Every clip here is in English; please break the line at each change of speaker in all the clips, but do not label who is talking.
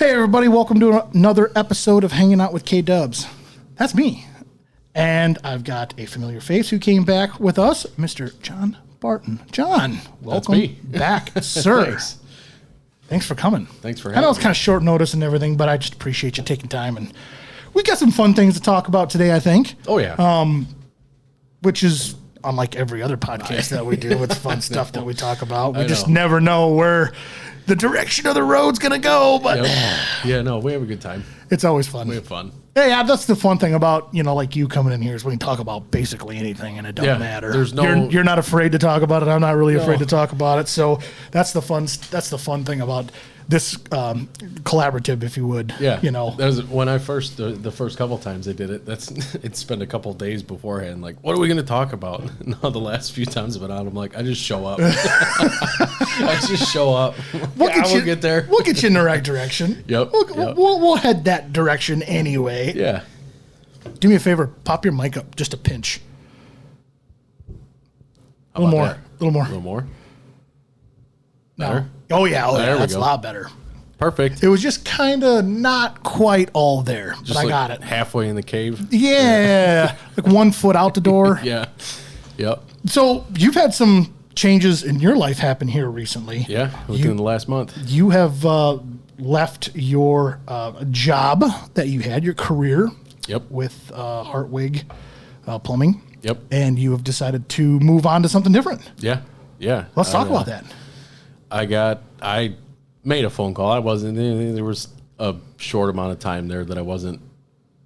Hey, everybody. Welcome to another episode of Hanging Out with K-Dubs. That's me. And I've got a familiar face who came back with us, Mr. John Barton. John, welcome back, sir. Thanks for coming.
Thanks for having me.
I know it's kind of short notice and everything, but I just appreciate you taking time. And we got some fun things to talk about today, I think.
Oh, yeah.
Which is unlike every other podcast that we do. It's fun stuff that we talk about. We just never know where the direction of the road's going to go. But
yeah, no, we have a good time.
It's always fun.
We have fun.
Yeah, that's the fun thing about, like you coming in here is we can talk about basically anything and it don't matter.
There's no,
you're not afraid to talk about it. I'm not really afraid to talk about it. So that's the fun thing about this collaborative, if you would.
Yeah. That was when I first, the first couple times I did it, it's spent a couple of days beforehand. Like, what are we going to talk about? Now the last few times I've been out, I'm like, I just show up. I just show up. We'll get there.
We'll get you in the right direction.
Yep.
We'll head that direction anyway.
Yeah.
Do me a favor. Pop your mic up just a pinch. A little more.
A little more. Better?
No. Oh, yeah. That's a lot better.
Perfect.
It was just kind of not quite all there, but I got it.
Halfway in the cave?
Yeah. Like 1 foot out the door.
Yeah. Yep.
So you've had some changes in your life happen here recently.
Yeah, within the last month.
You have left your job that you had, your career with Hartwig Plumbing.
Yep.
And you have decided to move on to something different.
Yeah.
Let's talk about that.
I made a phone call. There was a short amount of time there that I wasn't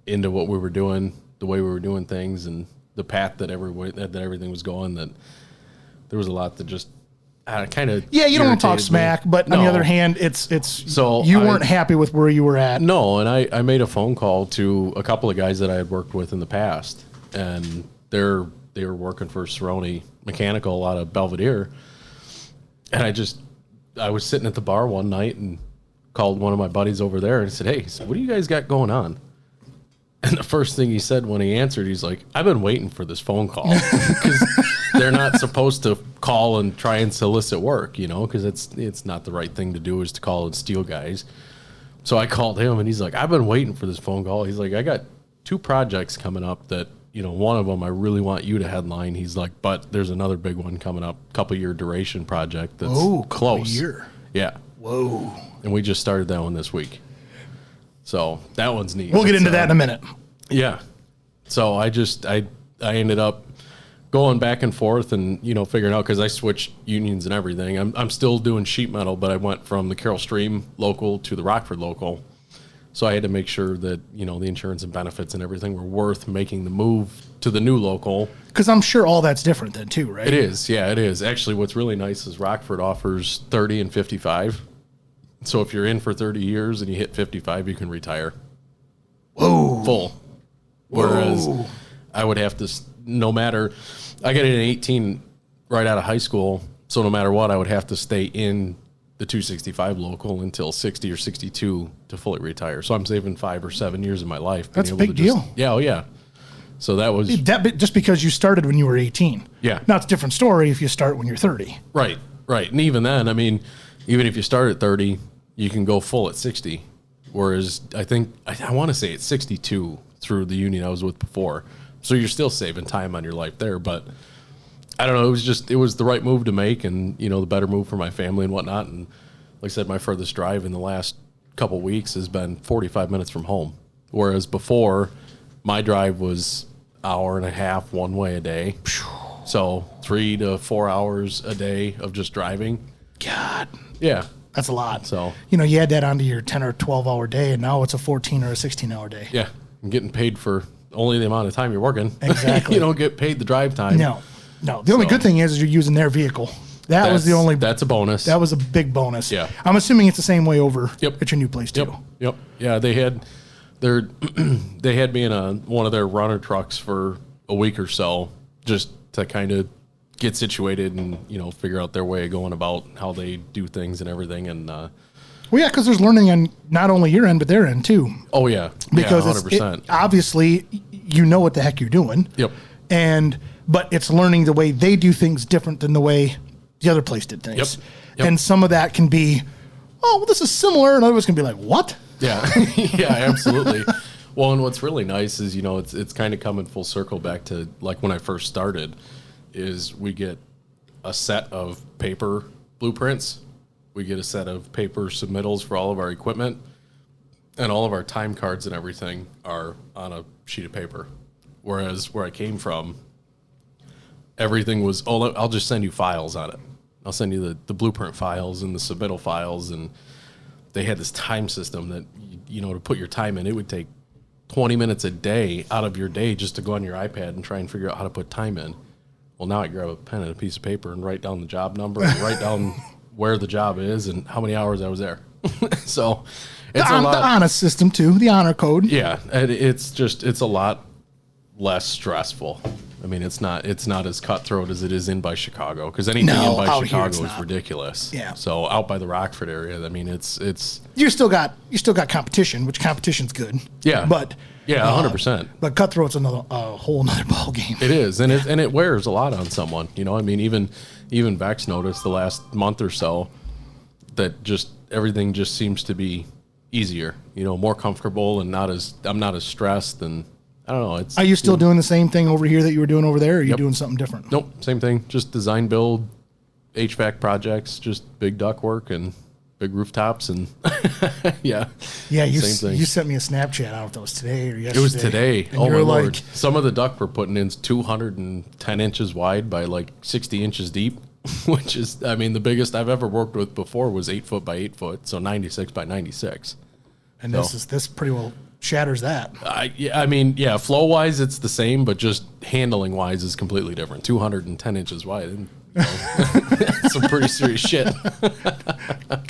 into what we were doing, the way we were doing things, and the path that everything was going. That there was a lot that just kind of
you don't want to talk smack, but on the other hand, it's so you weren't happy with where you were at.
No, and I made a phone call to a couple of guys that I had worked with in the past, and they were working for Cerrone Mechanical out of Belvedere, and I was sitting at the bar one night and called one of my buddies over there and said, "Hey, what do you guys got going on?" And the first thing he said when he answered, he's like, "I've been waiting for this phone call," because they're not supposed to call and try and solicit work, because it's not the right thing to do is to call and steal guys. So I called him and he's like, "I've been waiting for this phone call." He's like, "I got 2 projects coming up that, one of them I really want you to headline." He's like, "But there's another big one coming up, couple-year duration project that's close."
Year.
Yeah.
Whoa.
And we just started that one this week. So that one's neat.
We'll get into that in a minute.
Yeah. So I ended up going back and forth and, figuring out, because I switched unions and everything. I'm still doing sheet metal, but I went from the Carroll Stream local to the Rockford local. So I had to make sure that, the insurance and benefits and everything were worth making the move to the new local.
Because I'm sure all that's different then too, right?
It is. Yeah, it is. Actually, what's really nice is Rockford offers 30 and 55. So if you're in for 30 years and you hit 55, you can retire.
Whoa.
Full. Whereas I would have to, I got in at 18 right out of high school. So no matter what, I would have to stay in the 265 local until 60 or 62 to fully retire. So I'm saving 5 or 7 years of my life.
That's a big deal.
Yeah. Oh yeah. So that was
just because you started when you were 18.
Yeah.
Now it's a different story if you start when you're 30.
Right. And even then, even if you start at 30, you can go full at 60. Whereas I want to say it's 62 through the union I was with before. So you're still saving time on your life there. But I don't know. It was the right move to make, and, the better move for my family and whatnot. And like I said, my furthest drive in the last couple weeks has been 45 minutes from home. Whereas before, my drive was hour and a half one way a day. So 3 to 4 hours a day of just driving.
God.
Yeah.
That's a lot.
So,
you add that onto your 10 or 12 hour day, and now it's a 14 or a 16 hour day.
Yeah. I'm getting paid for only the amount of time you're working.
Exactly.
You don't get paid the drive time.
No. The only good thing is you're using their vehicle. That's a bonus. That was a big bonus.
Yeah.
I'm assuming it's the same way over at your new place too.
Yep. Yeah, they had me in one of their runner trucks for a week or so, just to kind of get situated and, figure out their way of going about how they do things and everything. And
because there's learning on not only your end but their end too.
Oh yeah,
because
100%.
Obviously you know what the heck you're doing.
Yep.
But it's learning the way they do things different than the way the other place did things.
Yep.
And some of that can be, oh, well, this is similar. And others can be like, what?
Yeah, yeah, absolutely. Well, and what's really nice is, it's kind of coming full circle back to like when I first started, is we get a set of paper blueprints, we get a set of paper submittals for all of our equipment, and all of our time cards and everything are on a sheet of paper. Whereas where I came from, everything was, I'll just send you files on it. I'll send you the blueprint files and the submittal files, and they had this time system that, to put your time in, it would take 20 minutes a day out of your day just to go on your iPad and try and figure out how to put time in. Well, now I grab a pen and a piece of paper and write down the job number and write down where the job is and how many hours I was there. So it's a lot.
The honor system too, the honor code.
Yeah, it's a lot less stressful. I mean, it's not as cutthroat as it is in by Chicago, because anything in by Chicago is ridiculous.
Yeah.
So out by the Rockford area, I mean, it's
you still got competition, which competition's good.
Yeah.
But
100%.
But cutthroat's a whole nother ball game.
It is, and it wears a lot on someone. I mean, even Vex noticed the last month or so that just everything just seems to be easier. More comfortable, and I'm not as stressed, and I don't know.
Are you still doing the same thing over here that you were doing over there, or are you doing something different?
Nope, same thing. Just design, build, HVAC projects, just big duct work and big rooftops, and yeah.
Yeah, you sent me a Snapchat. I don't know if that was today or yesterday.
It was today.
And
oh, my Lord. Some of the duct we're putting in is 210 inches wide by like 60 inches deep, which is, I mean, the biggest I've ever worked with before was 8 foot by 8 foot, so 96 by 96.
And this pretty well shatters that.
Flow wise it's the same, but just handling wise is completely different. 210 inches wide, and some pretty serious shit.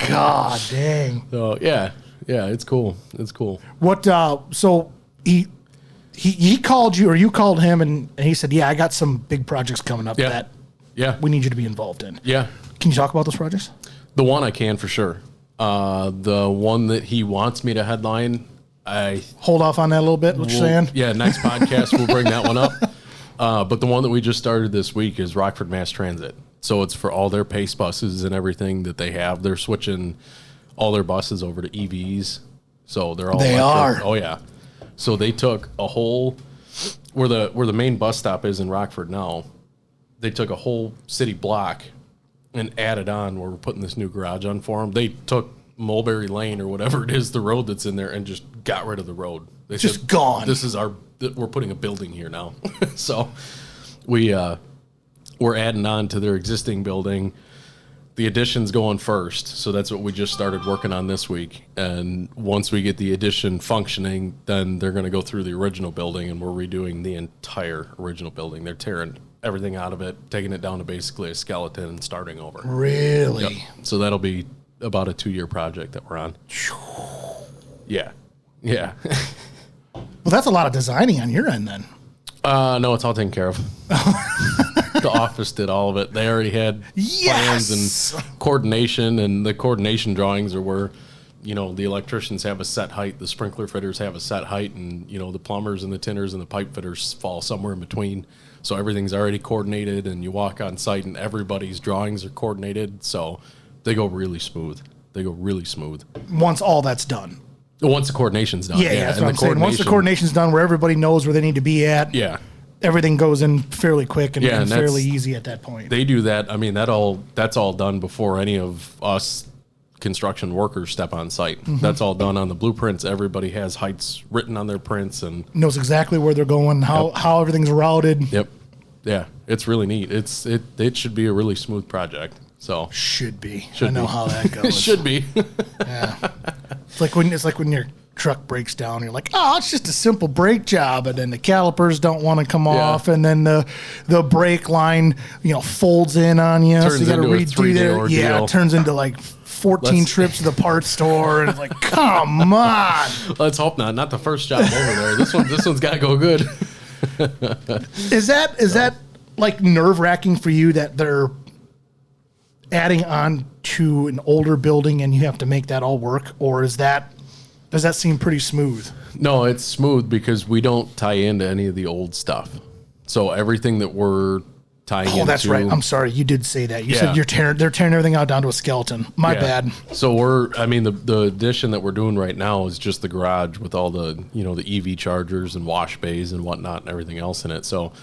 God dang.
So yeah, it's cool.
What? So he called you, or you called him, and he said, "Yeah, I got some big projects coming up that we need you to be involved in."
Yeah.
Can you talk about those projects?
The one I can for sure. The one that he wants me to headline, I
hold off on that a little bit. What you're saying?
Yeah, next podcast we'll bring that one up. But the one that we just started this week is Rockford Mass Transit. So it's for all their PACE buses and everything that they have. They're switching all their buses over to EVs. So they're all electric. Oh yeah. So they took a whole where the main bus stop is in Rockford now. They took a whole city block and added on where we're putting this new garage on for them. They took Mulberry Lane or whatever it is, the road that's in there, and just got rid of the road. They
just said, gone.
This is we're putting a building here now. So we're adding on to their existing building. The addition's going first, so that's what we just started working on this week. And once we get the addition functioning, then they're going to go through the original building, and we're redoing the entire original building. They're tearing everything out of it, taking it down to basically a skeleton and starting over.
Really?
Yep. So that'll be about a 2-year project that we're on. Yeah.
Well, that's a lot of designing on your end then.
No, it's all taken care of. The office did all of it. They already had plans and coordination, and the coordination drawings are where, the electricians have a set height, the sprinkler fitters have a set height, and, the plumbers and the tinners and the pipe fitters fall somewhere in between. So everything's already coordinated, and you walk on site and everybody's drawings are coordinated. So they go really smooth. Once
all that's done.
Once the coordination's done.
Yeah, that's what I'm saying. Once the coordination's done, where everybody knows where they need to be at.
Yeah.
Everything goes in fairly quick and fairly easy at that point.
They do that. I mean, that's all done before any of us construction workers step on site. Mm-hmm. That's all done on the blueprints. Everybody has heights written on their prints and
knows exactly where they're going, how everything's routed.
Yep. Yeah, it's really neat. It should be a really smooth project. So
should be. I know how that goes.
It should be.
Yeah. It's like when your truck breaks down, you're like, oh, it's just a simple brake job, and then the calipers don't want to come off, and then the brake line, folds in on you,
turns
so you got to
redo that.
Yeah, it turns into like 14 trips to the parts store, and it's like, come on.
Let's hope not. Not the first job over there. This one's got to go good.
Is that like nerve-wracking for you that they're adding on to an older building and you have to make that all work, or does that seem pretty smooth?
No, it's smooth because we don't tie into any of the old stuff. So everything that we're tying
Oh, that's right. I'm sorry. You did say that. You said they're tearing everything out down to a skeleton. My bad.
So the addition that we're doing right now is just the garage with all the, the EV chargers and wash bays and whatnot and everything else in it. So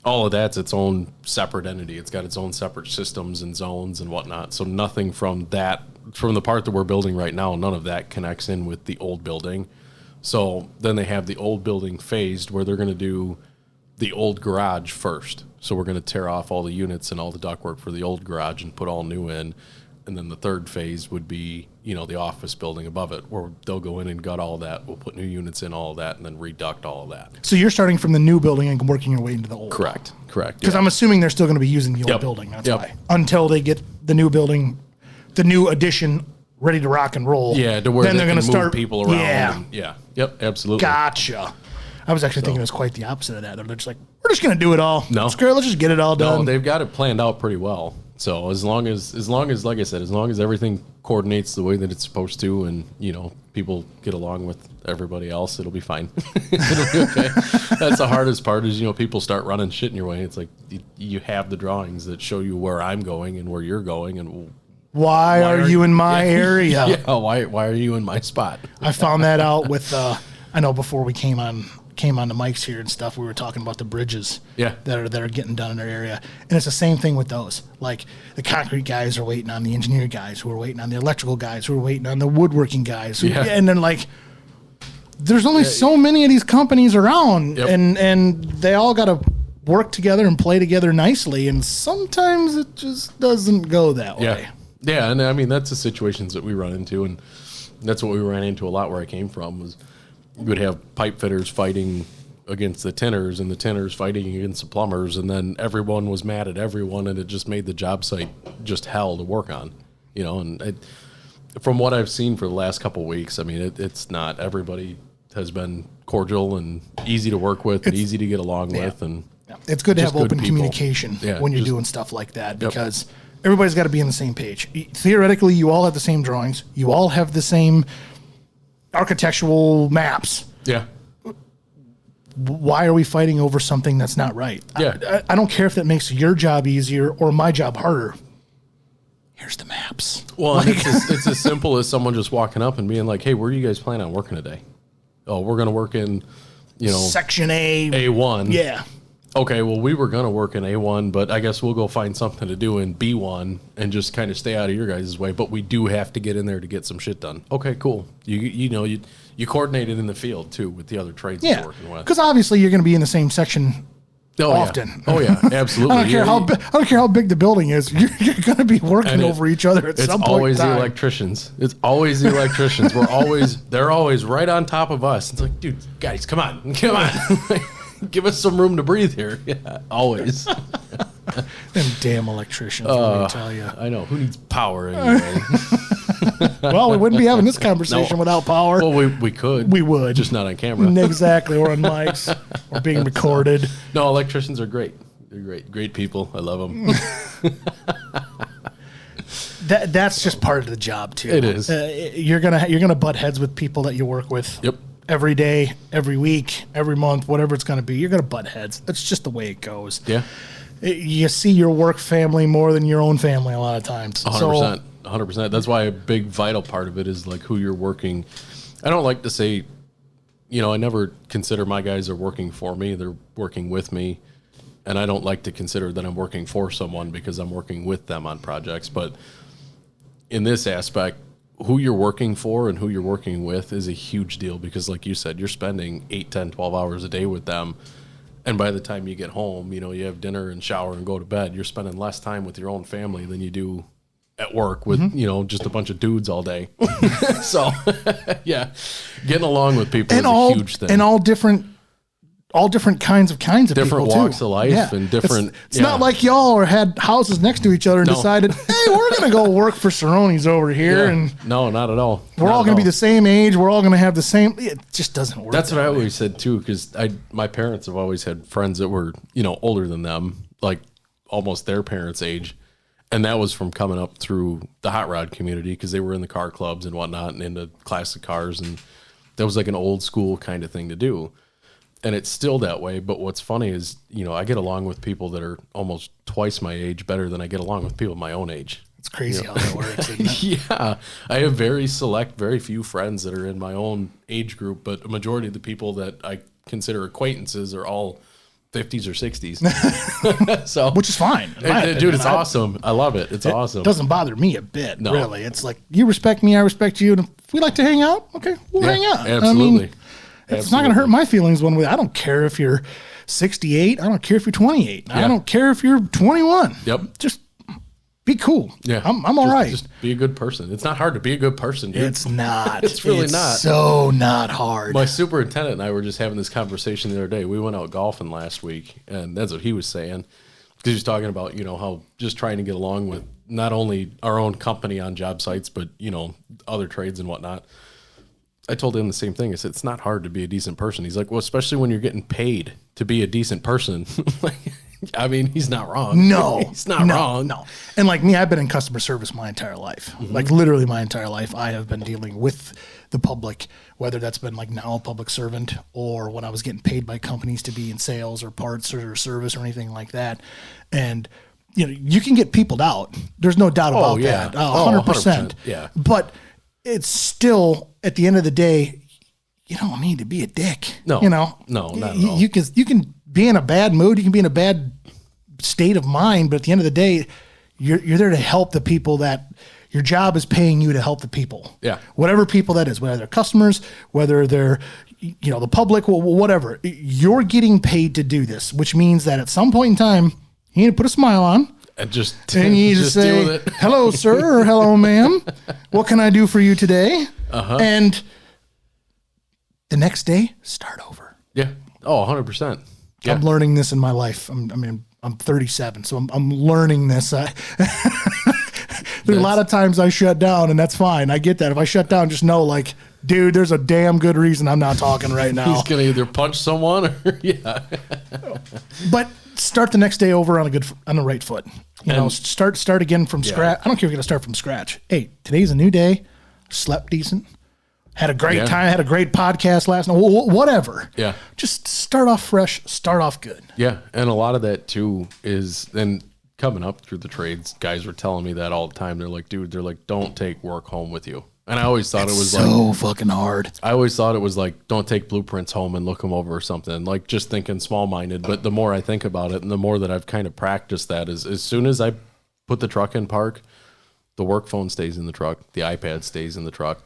all of that's its own separate entity. It's got its own separate systems and zones and whatnot. So nothing from the part that we're building right now, none of that connects in with the old building. So then they have the old building phased where they're going to do the old garage first. So we're going to tear off all the units and all the ductwork for the old garage and put all new in. And then the third phase would be, the office building above it, where they'll go in and gut all that. We'll put new units in, all of that, and then reduct all of that.
So you're starting from the new building and working your way into the old.
Correct.
Because I'm assuming they're still going to be using the old building. That's why. Until they get the new building, the new addition ready to rock and roll.
Yeah, to where
then they're going to start
people around.
Yeah.
Yeah. Yep. Absolutely.
Gotcha. I was actually thinking it was quite the opposite of that. They're just like, we're just going to do it all.
No.
Screw it, let's just get it all done.
No, they've got it planned out pretty well. So as long as, like I said, as long as everything coordinates the way that it's supposed to, and people get along with everybody else, it'll be fine. It'll be okay. That's the hardest part is people start running shit in your way. It's like you have the drawings that show you where I'm going and where you're going, and
why are you in my area?
Yeah, why are you in my spot?
I found that out with I know before we came on the mics here and stuff, we were talking about the bridges that are getting done in our area. And it's the same thing with those. Like the concrete guys are waiting on the engineer guys who are waiting on the electrical guys who are waiting on the woodworking guys. And then there's only so many of these companies around and they all got to work together and play together nicely. And sometimes it just doesn't go that way.
Yeah. And I mean, that's the situations that we run into. And that's what we ran into a lot where I came from was, you would have pipe fitters fighting against the tinners and the tinners fighting against the plumbers, and then everyone was mad at everyone, and it just made the job site just hell to work on, and from what I've seen for the last couple of weeks, I mean, it's not, everybody has been cordial and easy to work with and easy to get along with. And
it's good to have open communication when you're doing stuff like that, because everybody's got to be on the same page. Theoretically, you all have the same drawings. You all have the same architectural maps.
Yeah.
Why are we fighting over something that's not right?
Yeah.
I don't care if that makes your job easier or my job harder. Here's the maps.
Well, it's as simple as someone just walking up and being like, hey, where are you guys planning on working today? Oh, we're going to work in,
Section
A1.
Yeah.
Okay, well, we were going to work in A1, but I guess we'll go find something to do in B1 and just kind of stay out of your guys' way. But we do have to get in there to get some shit done. Okay, cool. You coordinated in the field, too, with the other trades you're working with.
Because obviously you're going to be in the same section often.
Oh, yeah, absolutely.
I don't care how big the building is. You're going to be working over each other at some point.
It's always the electricians. It's always the electricians. They're always right on top of us. It's like, dude, guys, come on. Give us some room to breathe here. Yeah, always.
Them damn electricians, let me tell you.
I know. Who needs power anyway?
Well, we wouldn't be having this conversation without power.
Well, we could.
We would.
Just not on camera.
Exactly. Or on mics. Or being recorded.
No, electricians are great. They're great. Great people. I love them.
That's just part of the job, too.
It is.
You're gonna butt heads with people that you work with.
Yep.
Every day, every week, every month, whatever it's going to be, you're going to butt heads. That's just the way it goes.
Yeah.
You see your work family more than your own family a lot of times.
100%. 100%. That's why a big vital part of it is like who you're working. I don't like to say, I never consider my guys are working for me. They're working with me. And I don't like to consider that I'm working for someone because I'm working with them on projects. But in this aspect, who you're working for and who you're working with is a huge deal because, like you said, you're spending 8, 10, 12 hours a day with them. And by the time you get home, you have dinner and shower and go to bed, you're spending less time with your own family than you do at work with, just a bunch of dudes all day. So, yeah, getting along with people is a huge thing.
And all different kinds of
different
people,
walks
too.
of life and different.
It's not like y'all had houses next to each other and decided, hey, we're going to go work for Cerrone's over here.
Yeah.
And
no, not at all.
We're all going to be the same age. We're all going to have the same. It just doesn't work.
That's what I always said too, because my parents have always had friends that were older than them, like almost their parents' age, and that was from coming up through the hot rod community because they were in the car clubs and whatnot and into classic cars, and that was like an old school kind of thing to do. and it's still that way. But what's funny is, I get along with people that are almost twice my age better than I get along with people my own age.
It's crazy how that works, isn't it?
Yeah. I have very few friends that are in my own age group, but a majority of the people that I consider acquaintances are all 50s or 60s. So,
which is fine.
Dude, it's awesome. I love it. It's awesome.
It doesn't bother me a bit, really. It's like, you respect me, I respect you. And if we like to hang out, okay, we'll hang out.
Absolutely.
It's not going to hurt my feelings one way. I don't care if you're 68. I don't care if you're 28. I don't care if you're 21.
Yep.
Just be cool.
Yeah.
I'm all right.
Just be a good person. It's not hard to be a good person, dude.
It's not.
It's really not.
So not hard.
My superintendent and I were just having this conversation the other day. We went out golfing last week, and that's what he was saying. Because he was talking about, how just trying to get along with not only our own company on job sites, but, other trades and whatnot. I told him the same thing. I said, it's not hard to be a decent person. He's like, well, especially when you're getting paid to be a decent person. I mean, he's not wrong.
No.
He's not wrong.
No. And like me, I've been in customer service my entire life. Mm-hmm. Like literally my entire life, I have been dealing with the public, whether that's been like now a public servant or when I was getting paid by companies to be in sales or parts or service or anything like that. And, you can get peopled out. There's no doubt about that. 100%.
Yeah.
But it's still, at the end of the day, you don't need to be a dick.
No.
No,
not at all.
You can be in a bad mood. You can be in a bad state of mind. But at the end of the day, you're there to help the people that your job is paying you to help the people.
Yeah.
Whatever people that is, whether they're customers, whether they're, the public, whatever. You're getting paid to do this, which means that at some point in time, you need to put a smile on.
And you
need to say, hello, sir, or hello, ma'am. What can I do for you today?
Uh-huh.
And the next day, start over.
Yeah. Oh, 100%. Yeah.
I'm learning this in my life. I'm 37, so I'm learning this. There's a lot of times I shut down, and that's fine. I get that. If I shut down, just know, like, dude, there's a damn good reason I'm not talking right now.
He's going to either punch someone or, yeah.
But start the next day over on the right foot. Start again from scratch. I don't care if you're going to start from scratch. Hey, today's a new day. Slept decent. Had a great time. Had a great podcast last night. Whatever.
Yeah.
Just start off fresh. Start off good.
Yeah. And a lot of that too is then coming up through the trades. Guys were telling me that all the time. They're like, dude, don't take work home with you. And I always thought it was
so fucking hard.
I always thought it was like, don't take blueprints home and look them over or something. Like just thinking small minded. But the more I think about it and the more that I've kind of practiced that is as soon as I put the truck in park, the work phone stays in the truck. The iPad stays in the truck.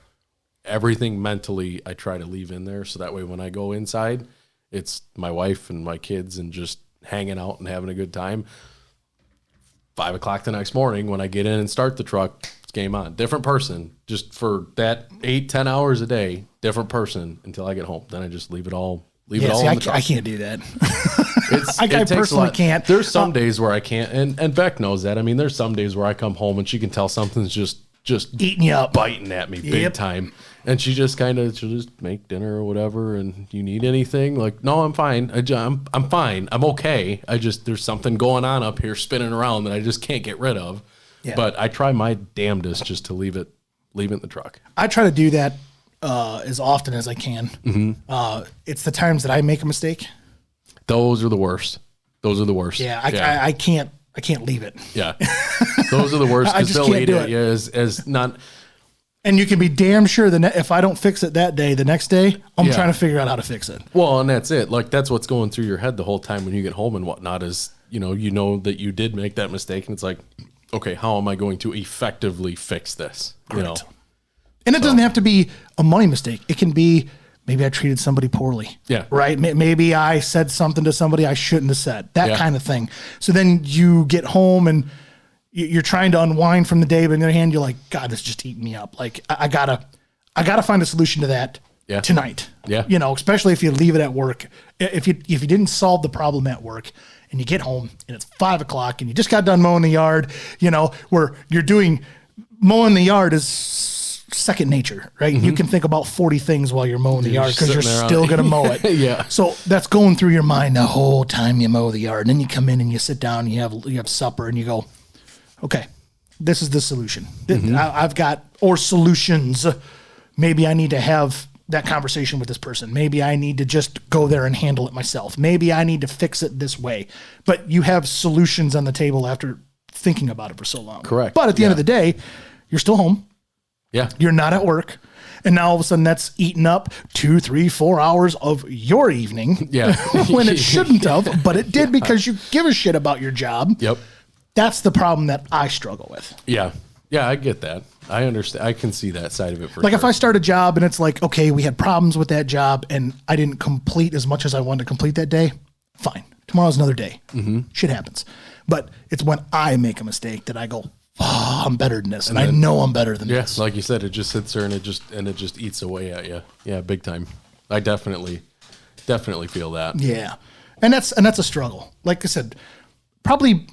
Everything mentally I try to leave in there. So that way when I go inside, it's my wife and my kids and just hanging out and having a good time. 5 o'clock the next morning when I get in and start the truck, it's game on. Different person, just for that 8-10 hours a day, different person until I get home. Then I just leave it all in the truck.
I can't do that.
I
personally can't.
There's some days where I can't, and Beck knows that. I mean, there's some days where I come home and she can tell something's just
eating you up,
biting at me big time. And she'll just make dinner or whatever. And you need anything? Like, no, I'm fine. I'm fine. I'm okay. There's something going on up here spinning around that I just can't get rid of. Yeah. But I try my damnedest just to leave it in the truck. I
try to do that as often as I can. Mm-hmm. It's the times that I make a mistake.
Those are the worst.
Yeah, I can't leave it.
Yeah, those are the worst because they'll eat it. Yeah, as not.
And you can be damn sure that if I don't fix it that day, the next day, I'm trying to figure out how to fix it.
Well, and that's it. Like, that's what's going through your head the whole time when you get home and whatnot is, you know that you did make that mistake. And it's like, okay, how am I going to effectively fix this?
Correct. And it doesn't have to be a money mistake. It can be maybe I treated somebody poorly.
Yeah.
Right? Maybe I said something to somebody I shouldn't have said. That kind of thing. So then you get home and you're trying to unwind from the day, but on the other hand, you're like, God, this is just eating me up. Like, I gotta find a solution to that tonight. Yeah. Especially if you leave it at work. If you didn't solve the problem at work and you get home and it's 5 o'clock and you just got done mowing the yard, where you're doing mowing the yard is second nature, right? Mm-hmm. You can think about 40 things while you're mowing the yard because you're still going to mow it.
Yeah.
So that's going through your mind the whole time you mow the yard. And then you come in and you sit down and you have supper and you go, okay, this is the solution. Mm-hmm. I've got, or solutions. Maybe I need to have that conversation with this person. Maybe I need to just go there and handle it myself. Maybe I need to fix it this way. But you have solutions on the table after thinking about it for so long.
Correct.
But at the end of the day, you're still home.
Yeah.
You're not at work. And now all of a sudden that's eaten up 2, 3, 4 hours of your evening.
Yeah.
When it shouldn't have, but it did because you give a shit about your job.
Yep.
That's the problem that I struggle with.
Yeah. Yeah, I get that. I understand. I can see that side of it for
Like
sure.
if I start a job and it's like, okay, we had problems with that job and I didn't complete as much as I wanted to complete that day, fine. Tomorrow's another day. Mm-hmm. Shit happens. But it's when I make a mistake that I go, oh, I'm better than this. And I know I'm better than this.
Like you said, it just sits there and it just eats away at you. Yeah, big time. I definitely feel that.
Yeah. And that's a struggle. Like I said, probably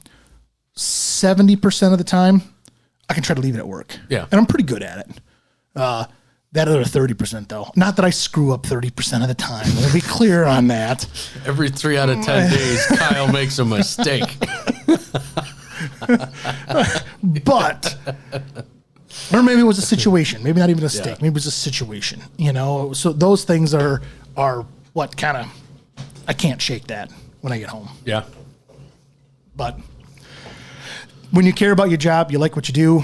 70% of the time, I can try to leave it at work.
Yeah.
And I'm pretty good at it. That other 30% though, not that I screw up 30% of the time. We'll be clear on that.
Every 3 out of 10 days, Kyle makes a mistake.
But, or maybe it was a situation. Maybe not even a mistake. Maybe it was a situation. You know, so those things are what kind of, I can't shake that when I get home.
Yeah.
But when you care about your job, you like what you do,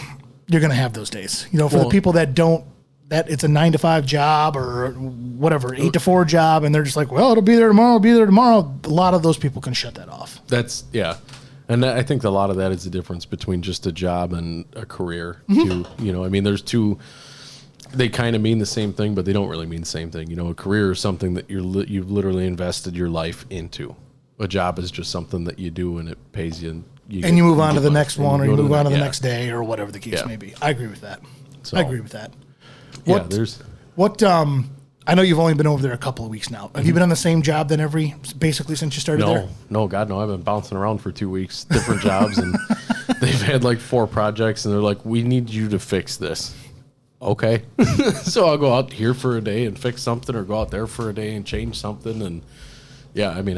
you're going to have those days. You know, for the people that don't, that it's a 9 to 5 job or whatever, 8 to 4 job, and they're just like, well, it'll be there tomorrow, a lot of those people can shut that off.
And I think a lot of that is the difference between just a job and a career, too. You know, I mean, there's two, they kind of mean the same thing, but they don't really mean the same thing. You know, a career is something that you've literally invested your life into. A job is just something that you do and it pays you. And
you move on to the next one, or you move on to the
yeah.
next day, or whatever the case may be. I agree with that.
So,
I agree with that. I know you've only been over there a couple of weeks now. Have you been on the same job then basically since you started there?
No, God, no. I've been bouncing around for 2 weeks, different jobs, and they've had like 4 projects, and they're like, we need you to fix this. Okay. So I'll go out here for a day and fix something, or go out there for a day and change something. And yeah, I mean,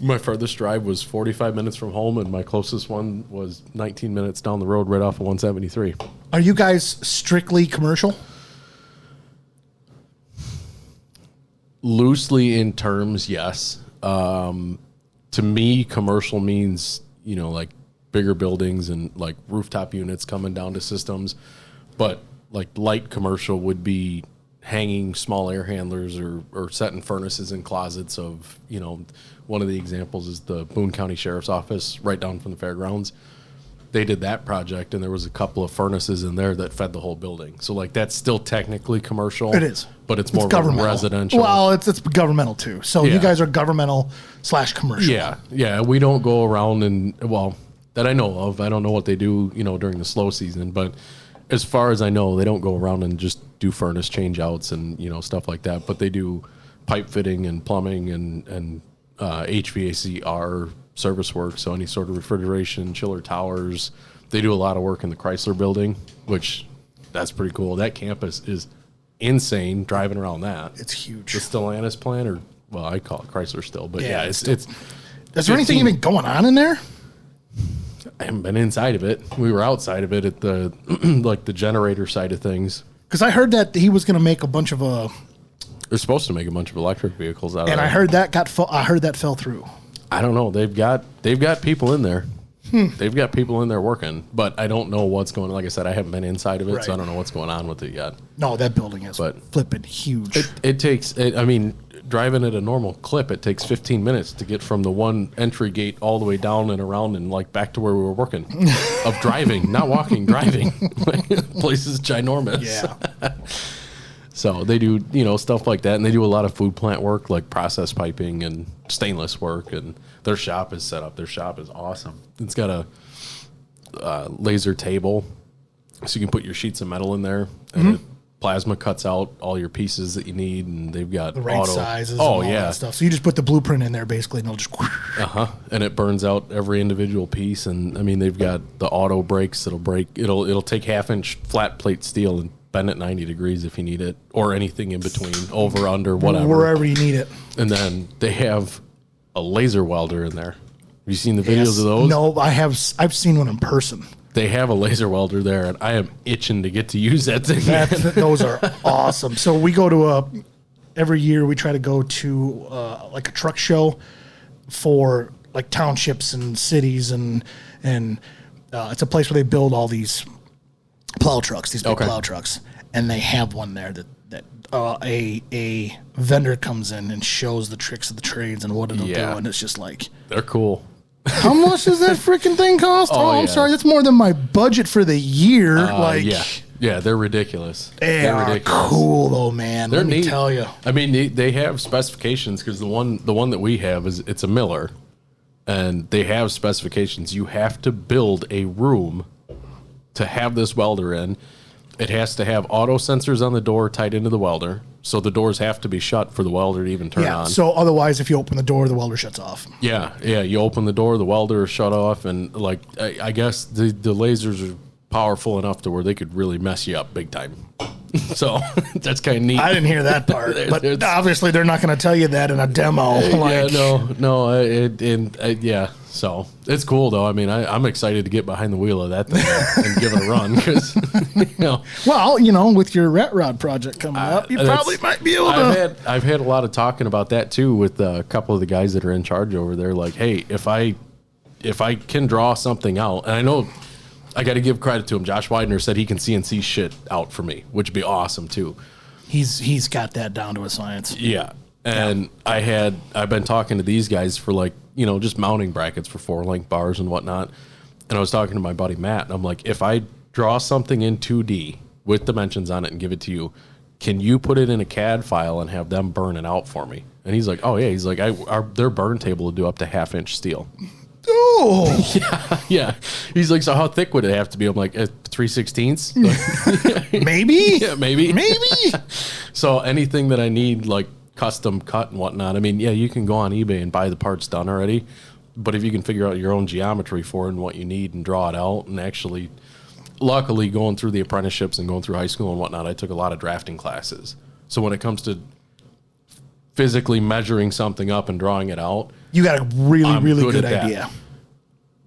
my farthest drive was 45 minutes from home, and my closest one was 19 minutes down the road right off of 173.
Are you guys strictly commercial?
Loosely in terms, yes. To me, commercial means, you know, like bigger buildings and like rooftop units coming down to systems. But like light commercial would be hanging small air handlers or setting furnaces in closets of, you know, one of the examples is the Boone County Sheriff's Office right down from the fairgrounds. They did that project, and there was a couple of furnaces in there that fed the whole building. So, like, that's still technically commercial.
It is.
But it's more governmental. Residential.
Well, it's governmental, too. So, you guys are governmental/commercial.
Yeah. We don't go around and, well, that I know of. I don't know what they do, you know, during the slow season. But as far as I know, they don't go around and just do furnace change-outs and, you know, stuff like that. But they do pipe fitting and plumbing and HVAC/R service work, so any sort of refrigeration, chiller towers. They do a lot of work in the Chrysler building, which that's pretty cool. That campus is insane driving around that.
It's huge.
The Stellantis plant, or, well, I call it Chrysler still, but yeah, it's
Is there anything even going on in there?
I haven't been inside of it. We were outside of it at the like the generator side of things.
Because I heard that he was going to make a bunch of
they're supposed to make a bunch of electric vehicles out of it.
And I heard that fell through.
I don't know. They've got people in there. They've got people in there working, but I don't know what's going on. Like I said, I haven't been inside of it, so I don't know what's going on with it yet.
No, that building is flipping huge.
It takes, I mean, driving at a normal clip, it takes 15 minutes to get from the one entry gate all the way down and around and like back to where we were working. Of driving, not walking, driving. Place is ginormous.
Yeah.
So they do, you know, stuff like that, and they do a lot of food plant work, like process piping and stainless work, and their shop is set up. Their shop is awesome. It's got a laser table, so you can put your sheets of metal in there, and plasma cuts out all your pieces that you need, and they've got
the right sizes and all that stuff. So you just put the blueprint in there, basically, and it'll just...
And it burns out every individual piece, and, I mean, they've got the auto brakes that'll break. It'll take half-inch flat plate steel and bend it 90 degrees if you need it, or anything in between, over, under, whatever.
Wherever you need it.
And then they have a laser welder in there. Have you seen the videos of those?
No, I've seen one in person.
they have a laser welder there, and I am itching to get to use that thing.
Those are awesome. So we go to every year we try to go to like a truck show for like townships and cities, and it's a place where they build all these plow trucks, these big plow trucks, and they have one there that a vendor comes in and shows the tricks of the trades and what it'll do, and it's just like,
they're cool.
How much does that freaking thing cost? I'm sorry, that's more than my budget for the year.
Yeah, they're ridiculous.
They're ridiculous. Cool though, man. Let me tell you.
I mean, they have specifications, because the one that we have it's a Miller, and they have specifications. You have to build a room to have this welder in. It has to have auto sensors on the door tied into the welder, so the doors have to be shut for the welder to even turn on.
So otherwise, if you open the door, the welder shuts off.
Yeah. You open the door, the welder is shut off, and like I guess the lasers are powerful enough to where they could really mess you up big time. So that's kind of neat.
I didn't hear that part, but obviously they're not going to tell you that in a demo.
Yeah. So it's cool though. I mean, I'm excited to get behind the wheel of that thing and give it a run, because
Well, with your ret rod project coming up, you probably might be able to.
I've had a lot of talking about that too with a couple of the guys that are in charge over there. Like, hey, if I can draw something out, and I know I got to give credit to him. Josh Widener said he can CNC shit out for me, which would be awesome too.
He's got that down to a science.
Yeah. And I've been talking to these guys for like, just mounting brackets for 4-link bars and whatnot. And I was talking to my buddy Matt, and I'm like, if I draw something in 2D with dimensions on it and give it to you, can you put it in a CAD file and have them burn it out for me? And he's like, oh yeah. He's like, their burn table will do up to 1/2-inch steel.
Oh
yeah. He's like, so how thick would it have to be? I'm like, 3/16.
Maybe.
Yeah, maybe. So anything that I need, like custom cut and whatnot. I mean, yeah, you can go on eBay and buy the parts done already, but if you can figure out your own geometry for it and what you need and draw it out, and actually, luckily, going through the apprenticeships and going through high school and whatnot, I took a lot of drafting classes. So when it comes to physically measuring something up and drawing it out,
you got a really good idea.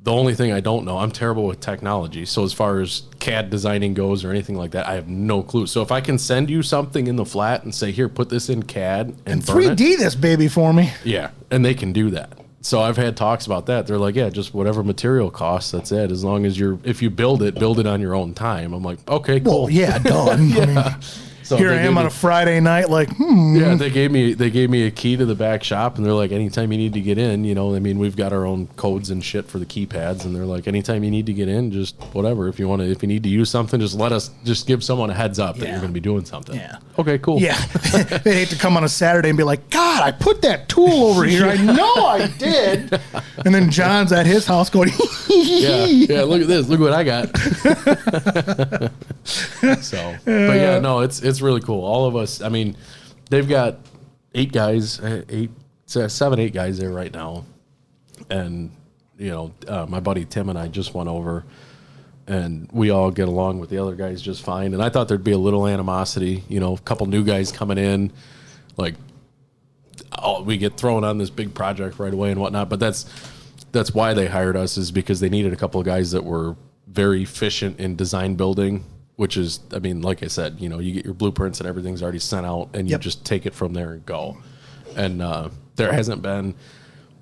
The only thing I don't know, I'm terrible with technology. So as far as CAD designing goes or anything like that, I have no clue. So if I can send you something in the flat and say, here, put this in CAD and
3D this baby for me.
Yeah, and they can do that. So I've had talks about that. They're like, yeah, just whatever material costs, that's it. As long as if you build it on your own time. I'm like, okay, cool.
Well, yeah, done.
Yeah.
I mean, so here I am on a Friday night, like,
Yeah, they gave me a key to the back shop, and they're like, anytime you need to get in, I mean, we've got our own codes and shit for the keypads, and they're like, anytime you need to get in, just whatever. If you need to use something, just give someone a heads up that you're going to be doing something.
Yeah.
Okay, cool.
Yeah. They hate to come on a Saturday and be like, God, I put that tool over here. I know I did. And then John's at his house going,
yeah, look at this. Look what I got. So, but yeah, no, it's really cool. All of us, I mean, they've got 8 guys, 7, 8 guys there right now. And, my buddy Tim and I just went over, and we all get along with the other guys just fine. And I thought there'd be a little animosity, a couple new guys coming in, like, we get thrown on this big project right away and whatnot. But that's why they hired us, is because they needed a couple of guys that were very efficient in design building, which is, I mean, like I said, you get your blueprints and everything's already sent out, and you just take it from there and go. And there hasn't been,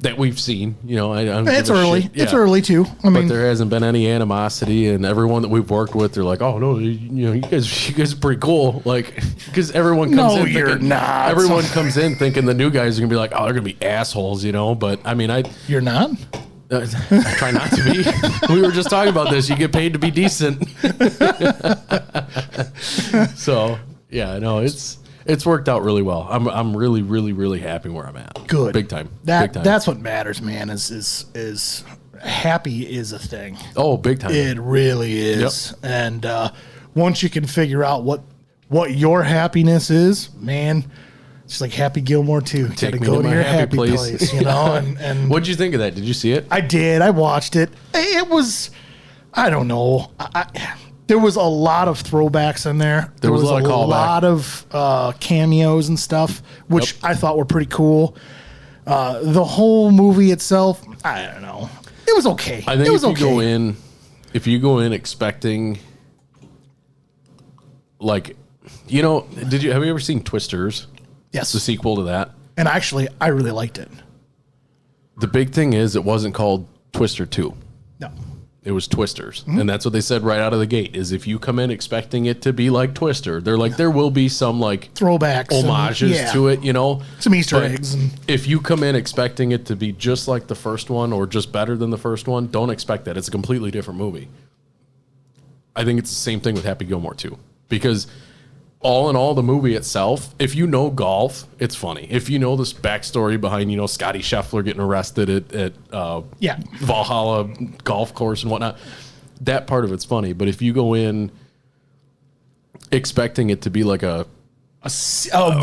that we've seen,
it's early. It's early too.
But there hasn't been any animosity, and everyone that we've worked with, they're like, oh no, you guys are pretty cool. Like, because everyone comes in thinking,
not.
Everyone comes in thinking the new guys are gonna be like, oh, they're gonna be assholes, But I mean,
you're not.
I try not to be. We were just talking about this. You get paid to be decent. So yeah, no, it's worked out really well. I'm really, really, really happy where I'm at.
Good,
big time.
That's what matters, man. Is happy is a thing.
Oh, big time.
It really is. Yep. And once you can figure out what your happiness is, man. It's like Happy Gilmore too.
Take me to your happy place.
And
what'd you think of that? Did you see it?
I did. I watched it. It was, I don't know. There was a lot of throwbacks in there. There was a lot of cameos and stuff, which I thought were pretty cool. The whole movie itself, I don't know. It was okay.
I think if you go in if you go in expecting, like, you know, have you ever seen Twisters?
Yes.
The sequel to that.
And actually, I really liked it.
The big thing is it wasn't called Twister 2.
No.
It was Twisters. And that's what they said right out of the gate, is if you come in expecting it to be like Twister, they're like, there will be some like
throwbacks,
homages to it, you know,
some Easter eggs. And
if you come in expecting it to be just like the first one or just better than the first one, don't expect that. It's a completely different movie. I think it's the same thing with Happy Gilmore too, because all in all, the movie itself, if you know golf, it's funny. If you know this backstory behind, you know, Scotty Scheffler getting arrested at Valhalla golf course and whatnot, that part of it's funny. But if you go in expecting it to be like a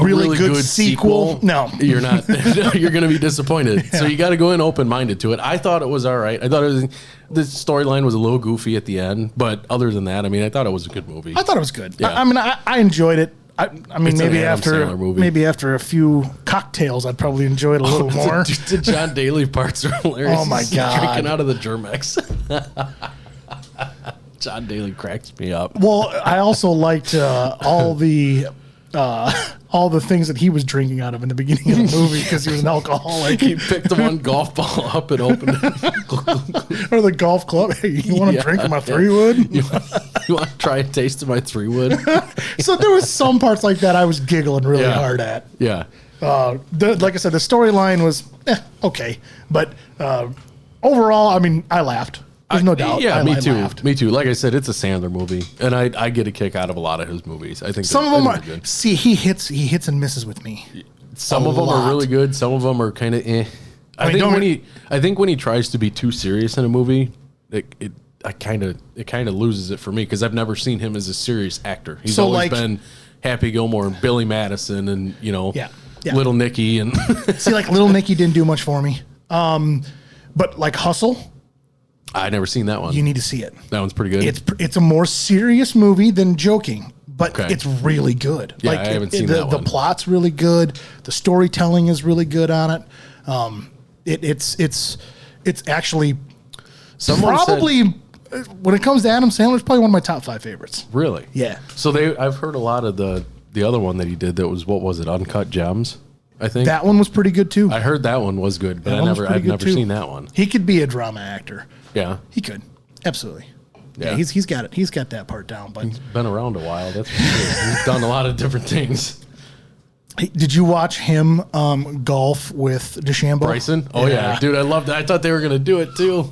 really good sequel, no,
you're not. You're going to be disappointed. Yeah. So you got to go in open-minded to it. I thought it was all right. I thought the storyline was a little goofy at the end, but other than that, I mean, I thought it was a good movie.
I thought it was good.
Yeah.
I mean, I enjoyed it. I mean,
it's
maybe after a few cocktails, I'd probably enjoy it a little more.
The John Daly parts are hilarious.
Oh my God,
drinking out of the Germex. John Daly cracks me up.
Well, I also liked all the things that he was drinking out of in the beginning of the movie because he was an alcoholic.
He picked the one golf ball up and opened it.
Or the golf club. Hey, you want to drink my 3-wood?
You want to try a taste of my 3-wood?
So there was some parts like that I was giggling really hard at.
Yeah.
Like I said, the storyline was okay. But overall, I mean, I laughed. There's no doubt.
Yeah, me too.
Laughed.
Me too. Like I said, it's a Sandler movie, and I get a kick out of a lot of his movies. I think
some of them are
good.
See, he hits and misses with me.
Some of them are really good. Some of them are kind of eh. I think when he tries to be too serious in a movie, it kind of loses it for me because I've never seen him as a serious actor. He's always been Happy Gilmore and Billy Madison and Little Nicky and
see, like Little Nicky didn't do much for me. But like Hustle.
I never seen that one.
You need to see it.
That one's pretty good.
It's a more serious movie than joking, but it's really good.
Yeah, I haven't seen that one.
The plot's really good. The storytelling is really good on it. It's actually probably when it comes to Adam Sandler, it's probably one of my top 5 favorites.
Really?
Yeah.
So I've heard a lot of the other one that he did that was, what was it, Uncut Gems? I think
that one was pretty good too.
I heard that one was good, but I've never seen that one.
He could be a drama actor.
Yeah,
he could absolutely. Yeah, he's got it. He's got that part down. But
he's been around a while. That's for sure. He's done a lot of different things.
Hey, did you watch him golf with DeChambeau?
Bryson? Oh yeah, dude, I loved it. I thought they were gonna do it too.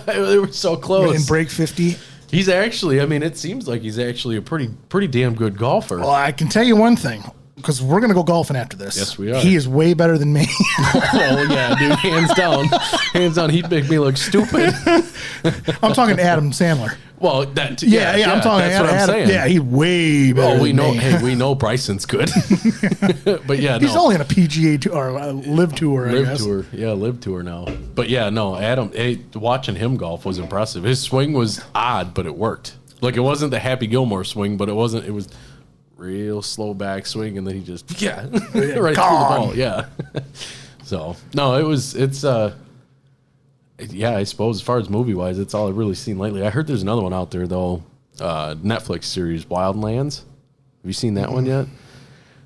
They were so close.
In break 50.
He's actually. I mean, it seems like he's actually a pretty damn good golfer.
Well, I can tell you one thing. Because we're going to go golfing after this.
Yes, we are.
He is way better than me.
Oh, yeah, dude. Hands down. Hands down. He'd make me look stupid.
I'm talking Adam Sandler.
Well,
that yeah, I'm talking
that's what I'm saying.
Yeah, he's way better.
Oh, we know.
Me.
Hey, we know Bryson's good. But yeah,
he's only on a PGA tour or live tour. I guess.
Tour. Yeah, live tour now. But yeah, no, Adam. Hey, watching him golf was impressive. His swing was odd, but it worked. Like it wasn't the Happy Gilmore swing, but it wasn't. It was real slow back swing, and then he just right through the ball. Yeah. So no, yeah, I suppose as far as movie wise, it's all I've really seen lately. I heard there's another one out there though, Netflix series Wildlands. Have you seen that one yet?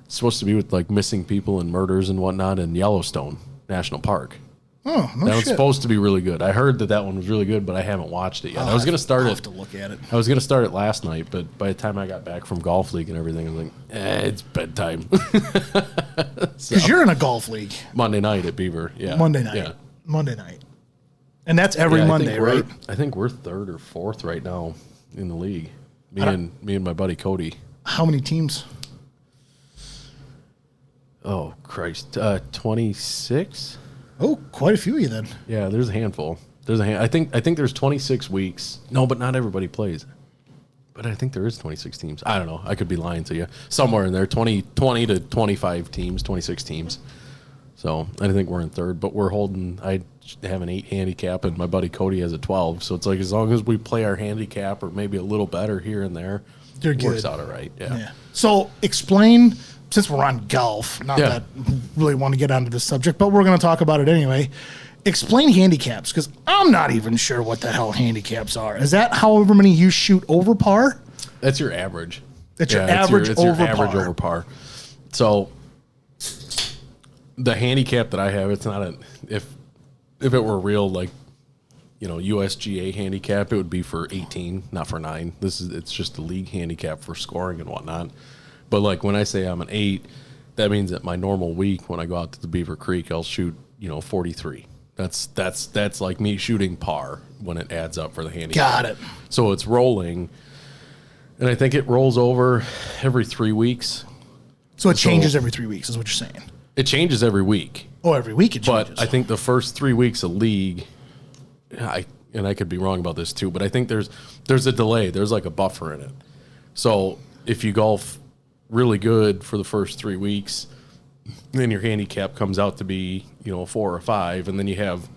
It's supposed to be with like missing people and murders and whatnot in Yellowstone National Park.
Oh, no
that
shit.
one's supposed to be really good. I heard that one was really good, but I haven't watched it yet. I was going to start
have to look at it.
I was going to start it last night, but by the time I got back from golf league and everything, I was like, it's bedtime.
Because you're in a golf league.
Monday night at Beaver. Yeah.
Monday night.
Yeah.
Monday night. And that's every Monday, right?
I think we're 3rd or 4th right now in the league. Me and my buddy Cody.
How many teams?
Oh, Christ. 26?
Oh, quite a few of you then.
Yeah, there's a handful. I think there's 26 weeks. No, but not everybody plays. But I think there is 26 teams. I don't know. I could be lying to you. Somewhere in there, 20 to 25 teams, 26 teams. So I think we're in 3rd, but I have an 8 handicap, and my buddy Cody has a 12. So it's like as long as we play our handicap or maybe a little better here and there, it works out all right. Yeah.
So explain, since we're on golf, not that I really want to get onto this subject, but we're going to talk about it anyway. explain handicaps, because I'm not even sure what the hell handicaps are. Is that however many you shoot over par?
That's your average.
That's your average over
par. So the handicap that I have, it's not if it were real, like, USGA handicap, it would be for 18, not for 9. It's just the league handicap for scoring and whatnot. But like when I say I'm an 8, that means that my normal week when I go out to the Beaver Creek, I'll shoot 43. That's like me shooting par when it adds up for the handicap.
Got it.
So it's rolling, and I think it rolls over every 3 weeks.
So it changes every 3 weeks, is what you're saying?
It changes every week.
Oh, every week it changes.
But I think the first 3 weeks of league, and I could be wrong about this too, but I think there's a delay. There's like a buffer in it. So if you golf really good for the first 3 weeks, then your handicap comes out to be, a 4 or 5, and then you have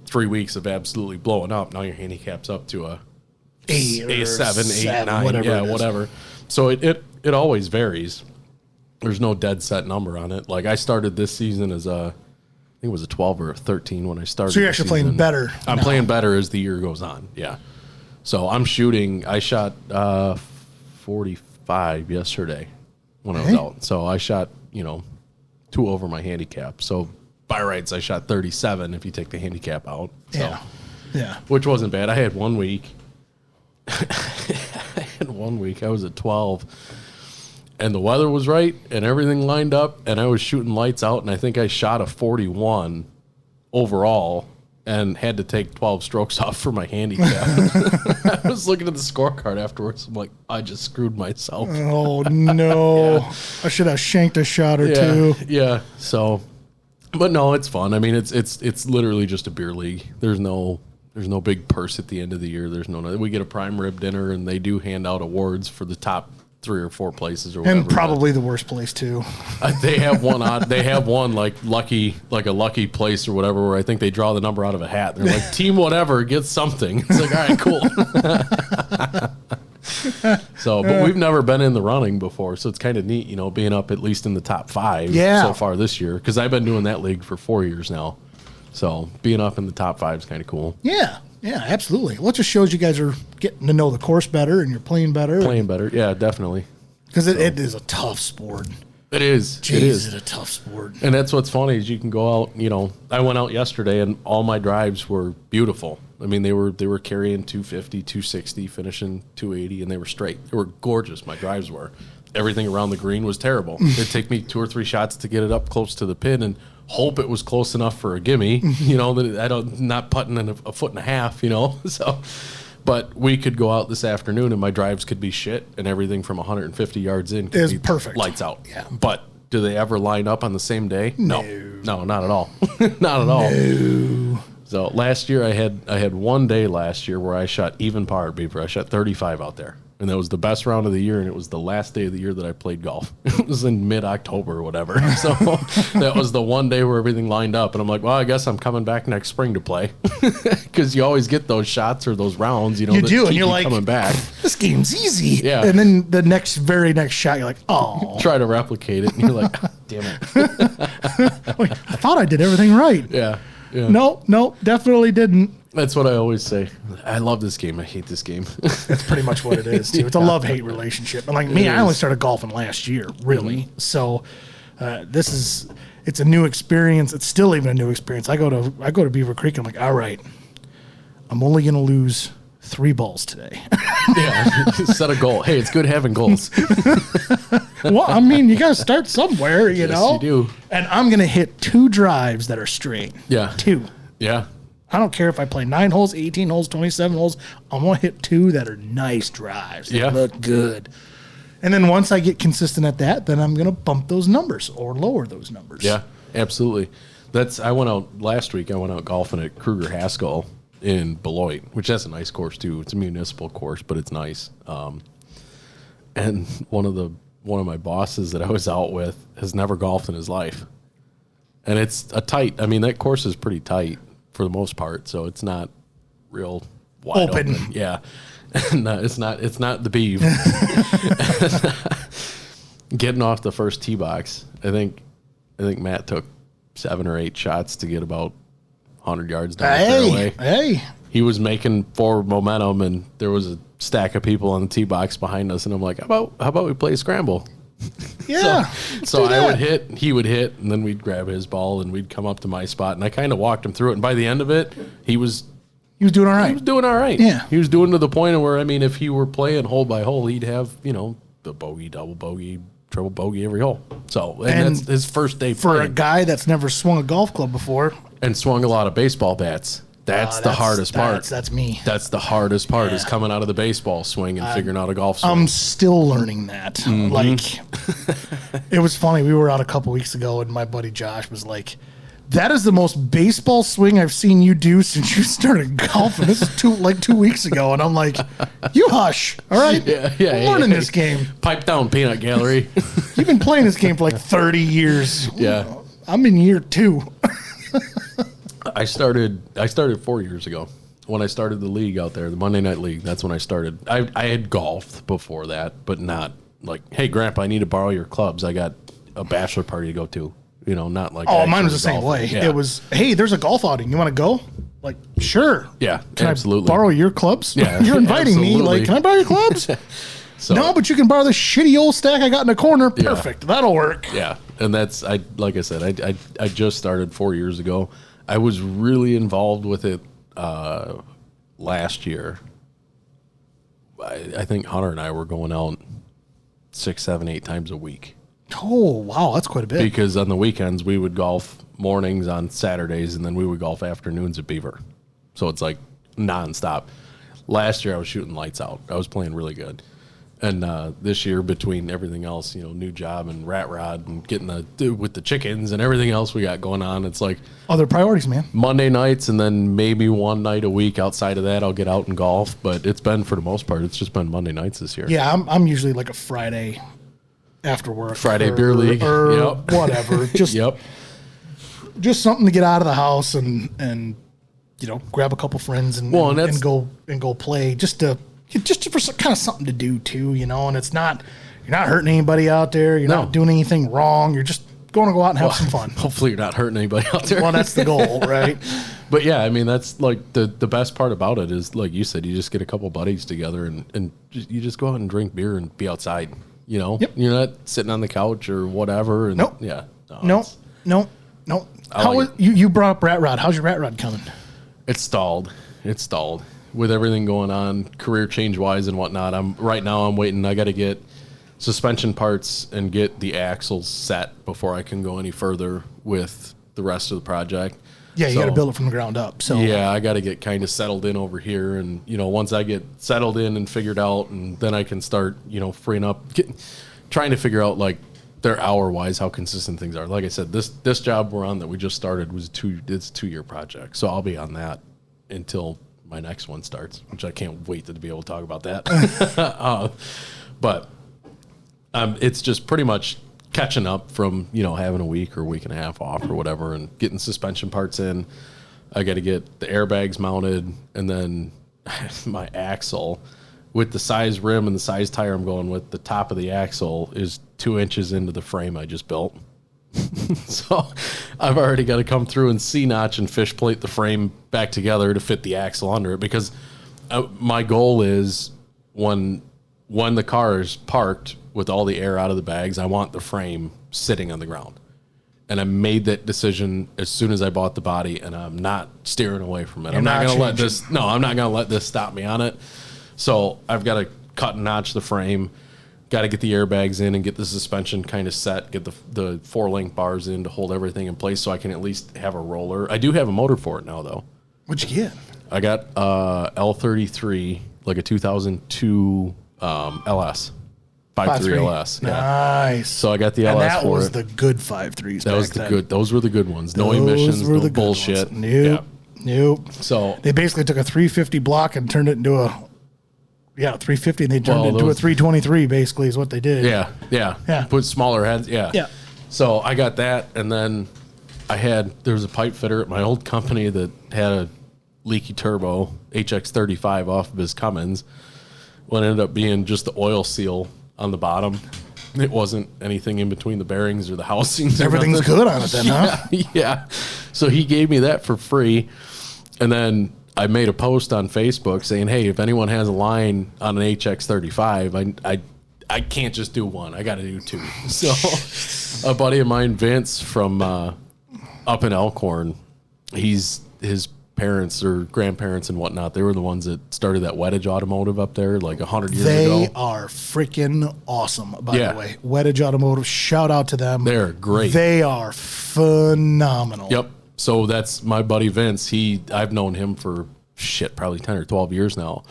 3 weeks of absolutely blowing up. Now your handicap's up to a
8
a
or
7, 8, 9,
whatever.
whatever. So it always varies. There's no dead set number on it. Like I started this season as I think it was a 12 or a 13 when I started.
So you're actually playing better.
I'm playing better as the year goes on. Yeah. So I'm shooting. I shot 45 yesterday when I was out. So I shot, 2 over my handicap. So by rights, I shot 37 if you take the handicap out. So,
yeah.
Which wasn't bad. I had 1 week. I was at 12. And the weather was right, and everything lined up, and I was shooting lights out, and I think I shot a 41 overall and had to take 12 strokes off for my handicap. I was looking at the scorecard afterwards. I'm like, I just screwed myself.
Oh, no. Yeah. I should have shanked a shot or two.
Yeah, so, but no, it's fun. I mean, it's literally just a beer league. There's no big purse at the end of the year. We get a prime rib dinner, and they do hand out awards for the top 3 or 4 places or whatever.
And probably the worst place too.
They have one like a lucky place or whatever, where I think they draw the number out of a hat. They're like, team whatever gets something. It's like, all right, cool. So, but we've never been in the running before, so it's kind of neat, being up at least in the top 5 so far this year, because I've been doing that league for 4 years now. So being up in the top 5 is kind of cool.
Yeah, absolutely. Well, it just shows you guys are getting to know the course better and you're playing better.
Yeah, definitely.
Because it is a tough sport.
It is.
Jeez, it's a tough sport.
And that's what's funny is you can go out, I went out yesterday and all my drives were beautiful. I mean, they were carrying 250, 260, finishing 280, and they were straight. They were gorgeous, my drives were. Everything around the green was terrible. It'd take me 2 or 3 shots to get it up close to the pin and hope it was close enough for a gimme, that not putting in a foot and a half, So, but we could go out this afternoon and my drives could be shit, and everything from 150 yards in could be
perfect,
lights out.
Yeah.
But do they ever line up on the same day? No, not at all. Not at all.
No.
So last year I had one day last year where I shot even par at Beaver. I shot 35 out there. And that was the best round of the year, and it was the last day of the year that I played golf. It was in mid-October or whatever. So that was the one day where everything lined up. And I'm like, well, I guess I'm coming back next spring to play. Because you always get those shots or those rounds,
you do, and you're like,
coming back.
This game's easy.
Yeah.
And then the very next shot, you're like, oh.
Try to replicate it, and you're like, damn it.
Wait, I thought I did everything right.
Yeah.
No, definitely didn't.
That's what I always say. I love this game. I hate this game.
That's pretty much what it is, too. It's a love-hate relationship. And like me, I only started golfing last year, really. Mm-hmm. So it's a new experience. It's still even a new experience. I go to Beaver Creek, and I'm like, all right, I'm only going to lose 3 balls today.
Yeah, set a goal. Hey, it's good having goals.
Well, I mean, you got to start somewhere, you know?
Yes, you do.
And I'm going to hit 2 drives that are straight.
Yeah.
2.
Yeah.
I don't care if I play 9 holes, 18 holes, 27 holes. I'm going to hit 2 that are nice drives. They look good. And then once I get consistent at that, then I'm going to bump those numbers or lower those numbers.
Yeah, absolutely. I went out last week. I went out golfing at Kruger Haskell in Beloit, which that's a nice course too. It's a municipal course, but it's nice. And one of my bosses that I was out with has never golfed in his life. And it's that course is pretty tight for the most part, so it's not real wide open. Yeah. And it's not the beeve. Getting off the first tee box, I think Matt took 7 or 8 shots to get about 100 yards down the fairway.
Hey.
He was making forward momentum, and there was a stack of people on the tee box behind us, and I'm like, how about we play scramble?
Yeah.
So I would hit, he would hit, and then we'd grab his ball, and we'd come up to my spot, and I kind of walked him through it. And by the end of it, he was
doing all right.
He was doing all right.
Yeah.
He was doing to the point of where, I mean, if he were playing hole by hole, he'd have, the bogey, double bogey, triple bogey every hole. So, and that's his first day
for
playing.
a guy that's never swung a golf club before.
And swung a lot of baseball bats. That's the hardest part.
That's me.
That's the hardest part is coming out of the baseball swing and figuring out a golf swing.
I'm still learning that.
Mm-hmm.
Like, it was funny. We were out a couple weeks ago, and my buddy Josh was like, "That is the most baseball swing I've seen you do since you started golfing." This is 2 weeks ago, and I'm like, "You hush, all right? I'm learning this game.
Pipe down, peanut gallery."
You've been playing this game for like 30 years.
Yeah,
I'm in year 2.
I started 4 years ago when I started the league out there, the Monday Night League. That's when I started. I had golfed before that, but not like, "Hey, Grandpa, I need to borrow your clubs. I got a bachelor party to go to." Not like.
Oh, mine was the same way.
Yeah.
It was, "Hey, there's a golf outing. You want to go?" Like, sure.
Yeah,
Can
absolutely.
I borrow your clubs?
Yeah,
You're inviting me.
absolutely.
Like, can I borrow your clubs?
So,
No, but you can borrow this shitty old stack I got in the corner. Perfect. That'll work.
yeah, and that's like I said, I just started 4 years ago. I was really involved with it last year. I think Hunter and I were going out 6, 7, 8 times a week.
Oh, wow. That's quite a bit.
Because on the weekends we would golf mornings on Saturdays, and then we would golf afternoons at Beaver. So it's like nonstop. Last year I was shooting lights out. I was playing really good. And this year, between everything else, new job and rat rod and getting with the chickens and everything else we got going on, it's like
Other priorities, man.
Monday nights, and then maybe one night a week outside of that I'll get out and golf. But it's been, for the most part, it's just been Monday nights this year.
Yeah, I'm usually like a Friday after work.
Friday beer league.
Or
Yep.
whatever. Just
Yep.
just something to get out of the house and grab a couple friends and go play just for some, kind of something to do too, and it's not, you're not hurting anybody out there, you're not doing anything wrong, you're just going to go out and have some fun.
Hopefully you're not hurting anybody out there.
Well, that's the goal, right?
But yeah, I mean, that's like the best part about it is, like you said, you just get a couple buddies together and you just go out and drink beer and be outside,
Yep.
You're not sitting on the couch or whatever. And
Nope.
Yeah.
No. How
like
you brought up rat rod? How's your rat rod coming?
It's stalled. With everything going on, career change wise and whatnot. I'm waiting. I got to get suspension parts and get the axles set before I can go any further with the rest of the project.
Yeah, you got to build it from the ground up. So
yeah, I got to get kind of settled in over here, and once I get settled in and figured out, and then I can start freeing up, trying to figure out like their hour wise how consistent things are. Like I said, this job we're on that we just started was it's a 2-year project, so I'll be on that until my next one starts, which I can't wait to be able to talk about that. But it's just pretty much catching up from, having a week or week and a half off or whatever, and getting suspension parts in. I got to get the airbags mounted, and then my axle with the size rim and the size tire I'm going with, the top of the axle is 2 inches into the frame I just built. So I've already got to come through and C-notch and fish plate the frame back together to fit the axle under it, because my goal is when the car is parked with all the air out of the bags, I want the frame sitting on the ground. And I made that decision as soon as I bought the body, and I'm not steering away from it. I'm not going to let this stop me on it. So I've got to cut and notch the frame. Got to get the airbags in and get the suspension kind of set, get the 4-link bars in to hold everything in place so I can at least have a roller. I do have a motor for it now, though.
What'd you get?
I got L33, like a 2002 LS. 5.3 LS. Yeah.
Nice.
So I got the LS for it.
And that was the good 5.3s.
That was the good. Those were the good ones. No emissions, no bullshit.
Nope.
So
they basically took a 350 block and turned it into a 350, and they turned it into a 323. Basically, is what they did.
Yeah. Put smaller heads. Yeah. So I got that, and then there was a pipe fitter at my old company that had a leaky turbo HX35 off of his Cummins. What ended up being just the oil seal on the bottom. It wasn't anything in between the bearings or the housings.
Everything's good on it then, huh?
Yeah. So he gave me that for free. And then I made a post on Facebook saying, hey, if anyone has a line on an HX35, I can't just do one. I got to do two. So a buddy of mine, Vince, from up in Elkhorn, his parents or grandparents and whatnot, they were the ones that started that Wettage Automotive up there like 100 years ago.
They are freaking awesome, by the way. Wettage Automotive, shout out to them.
They're great.
They are phenomenal.
Yep. So that's my buddy Vince. I've known him for probably 10 or 12 years now.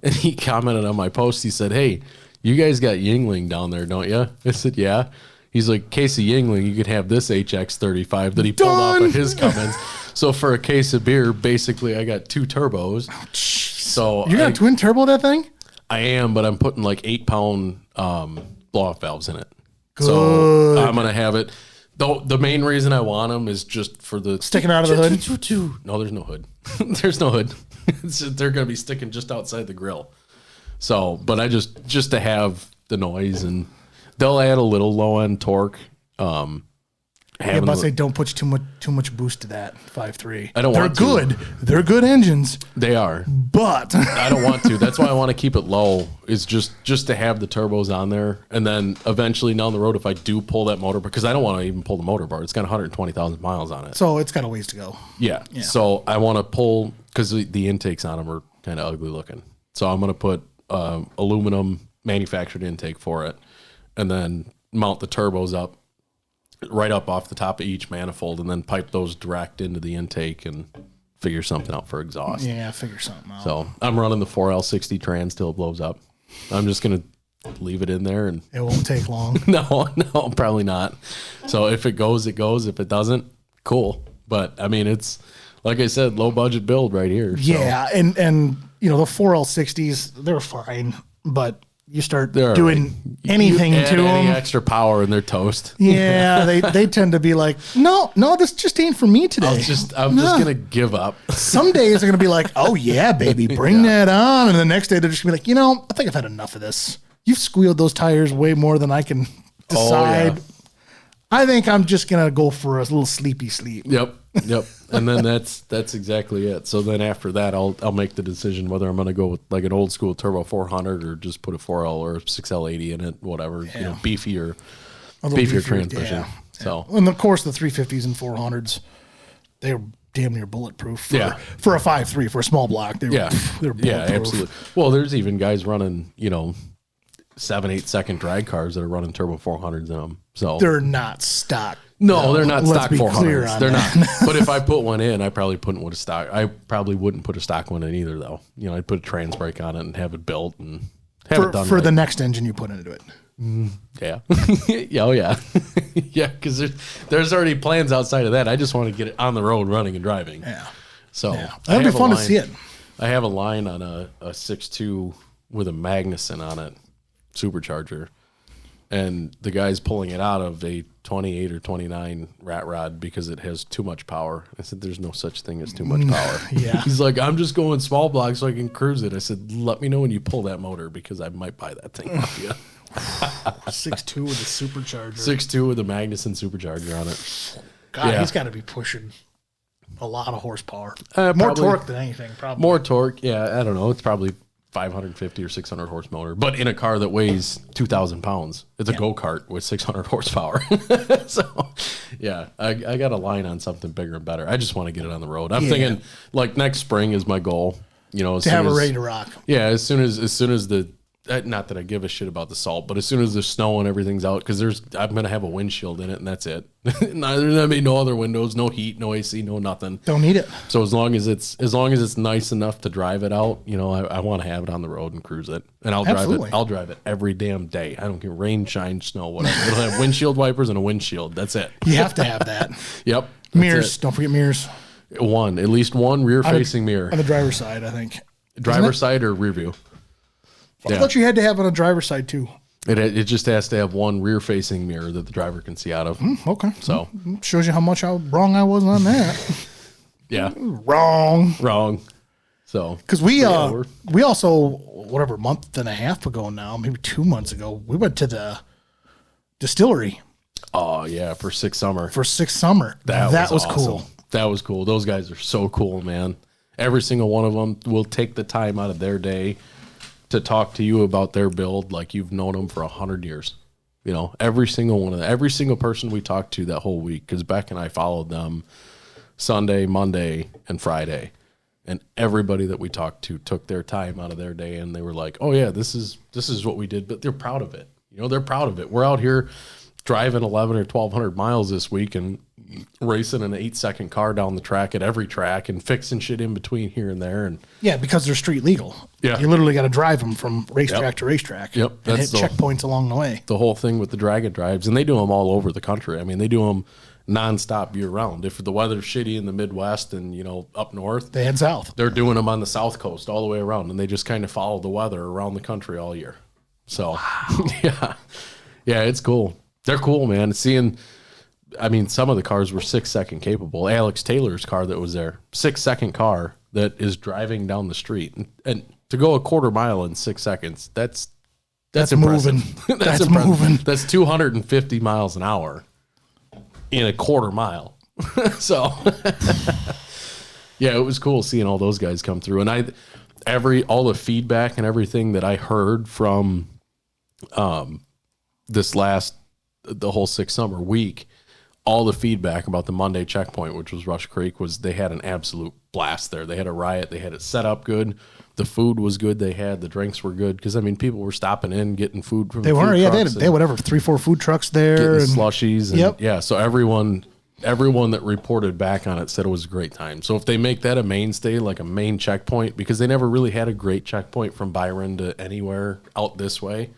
And he commented on my post. He said, hey, you guys got Yingling down there, don't you? I said, yeah. He's like, case of Yingling, you could have this HX35 that he pulled off of his Cummins. So for a case of beer, basically I got 2 turbos. Oh, so
you're gonna twin turbo that thing?
I am, but I'm putting like 8-pound blow-off valves in it.
Good.
So I'm gonna have it. Though the main reason I want them is just for the
sticking out of the hood.
No, there's no hood. There's no hood. They're gonna be sticking just outside the grill. So, but I just to have the noise, and they'll add a little low end torque.
Say don't put too much boost to that 5.3.
I don't want to.
They're good. They're good engines.
They are,
but
I don't want to. That's why I want to keep it low. Is just to have the turbos on there, and then eventually down the road, if I do pull that motor, because I don't want to even pull the motor bar. It's got 120,000 miles on it,
so it's got a ways to go.
Yeah. So I want to pull because the intakes on them are kind of ugly looking. So I'm going to put aluminum manufactured intake for it, and then mount the turbos up. Right up off the top of each manifold, and then pipe those direct into the intake and figure something out for exhaust.
Yeah, figure something out.
So I'm running the 4L60 trans till it blows up. I'm just going to leave it in there, and
it won't take long.
No, probably not. So if it goes, it goes. If it doesn't, cool. But I mean, it's like I said, low budget build right here.
Yeah, so. and the 4L60s, they're fine, but you start doing anything to them.
Any extra power and they're toast.
Yeah, they tend to be like, no, this just ain't for me today.
I'm just gonna give up.
Some days they're gonna be like, oh yeah, baby, bring that on, and the next day they're just gonna be like, I think I've had enough of this. You've squealed those tires way more than I can decide. Oh, yeah. I think I'm just gonna go for a little sleepy sleep.
Yep. And then that's exactly it. So then after that, I'll make the decision whether I'm going to go with like an old school turbo 400 or just put a 4L or 6L80 in it, whatever, beefier transmission.
Yeah.
So
and of course the 350s and 400s, they're damn near bulletproof. For a 5.3 for a small block, they're bulletproof.
Yeah, absolutely. Well, there's even guys running 7-8 second drag cars that are running turbo 400s in them. So
they're not stock.
No, they're not stock
400s.
They're not. But if I put one in, I probably wouldn't put a stock one in either, though. I'd put a trans brake on it and have it built and have it done
for the next engine you put into it.
Yeah. Oh yeah. Yeah, because there's already plans outside of that. I just want to get it on the road running and driving.
Yeah.
So
that'll be fun to see it.
I have a line on a 6.2 with a Magnuson on it, supercharger. And the guy's pulling it out of a 28 or 29 rat rod because it has too much power. I said, there's no such thing as too much power.
Yeah.
He's like, I'm just going small block so I can cruise it. I said, let me know when you pull that motor because I might buy that thing off you.
6.2 with a supercharger.
6.2 with a Magnuson supercharger on it.
God, he's got to be pushing a lot of horsepower. More torque than anything, probably.
More torque, yeah. I don't know. It's probably 550 or 600 horse motor, but in a car that weighs 2,000 pounds. It's a go-kart with 600 horsepower. So, yeah, I got a line on something bigger and better. I just want to get it on the road. I'm thinking like next spring is my goal. To
have it ready to rock.
Yeah, as soon as the not that I give a shit about the salt, but as soon as the snow and everything's out, because I'm gonna have a windshield in it, and that's it. No other windows, no heat, no AC, no nothing.
Don't need it.
So as long as it's nice enough to drive it out, I want to have it on the road and cruise it, and I'll drive it. I'll drive it every damn day. I don't care, rain, shine, snow, whatever. It'll have windshield wipers and a windshield. That's it.
You have to have that.
Yep.
Mirrors. Don't forget mirrors.
At least one rear-facing mirror
on the driver's side, I think.
Driver's side or rear view.
I thought you had to have on a driver's side too.
It just has to have one rear-facing mirror that the driver can see out of.
Okay.
So
shows you how wrong I was on that.
Yeah.
Wrong.
So
because we also, whatever, month and a half ago now, maybe 2 months ago, we went to the Distillery.
Oh yeah, for Six Summer.
That was
awesome.
cool.
That was cool. Those guys are so cool, man. Every single one of them will take the time out of their day to talk to you about their build like you've known them for 100 years. You know, every single one of them, every single person we talked to that whole week, because Beck and I followed them Sunday, Monday, and Friday. And everybody that we talked to took their time out of their day, and they were like, oh yeah, this is what we did, but they're proud of it. You know, they're proud of it. We're out here driving 11 or 1,200 miles this week and racing an 8-second car down the track at every track and fixing shit in between here and there. And
yeah, because they're street legal.
Yeah.
You literally got to drive them from racetrack to racetrack.
Yep.
And hit checkpoints along the way.
The whole thing with the dragon drives, and they do them all over the country. I mean, they do them nonstop year round. If the weather's shitty in the Midwest and, you know, up north,
they head south.
They're doing them on the South Coast all the way around, and they just kind of follow the weather around the country all year. So, wow. Yeah, it's cool. They're cool, man. Seeing, I mean, some of the cars were 6-second capable. Alex Taylor's car that was there, 6-second car that is driving down the street, and to go a quarter mile in 6 seconds, that's impressive.
Moving. that's impressive. Moving.
That's 250 miles an hour in a quarter mile. So, yeah, it was cool seeing all those guys come through, and all the feedback and everything that I heard from the whole Six Summer week, all the feedback about the Monday checkpoint, which was Rush Creek, was they had an absolute blast there. They had a riot. They had it set up good. The food was good. The drinks were good. Because, I mean, people were stopping in, getting food from
they had whatever, 3-4 food trucks there.
And slushies. And, yeah, so everyone that reported back on it said it was a great time. So if they make that a mainstay, like a main checkpoint, because they never really had a great checkpoint from Byron to anywhere out this way.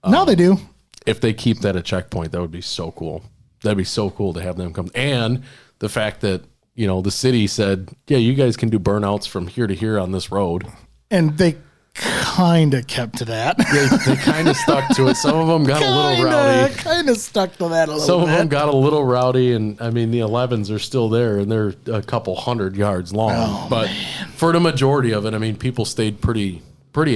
Now they do.
If they keep that a checkpoint, that would be so cool. That'd be so cool to have them come. And the fact that, you know, the city said, yeah, you guys can do burnouts from here to here on this road.
And they kind of kept to that.
They kind of stuck to it. Some of them got a little rowdy.
Kind of stuck to that a little bit.
Some of them got a little rowdy, and I mean, the 11s are still there, and they're a couple 100 yards long.
Oh,
but
man.
For the majority of it, I mean, people stayed pretty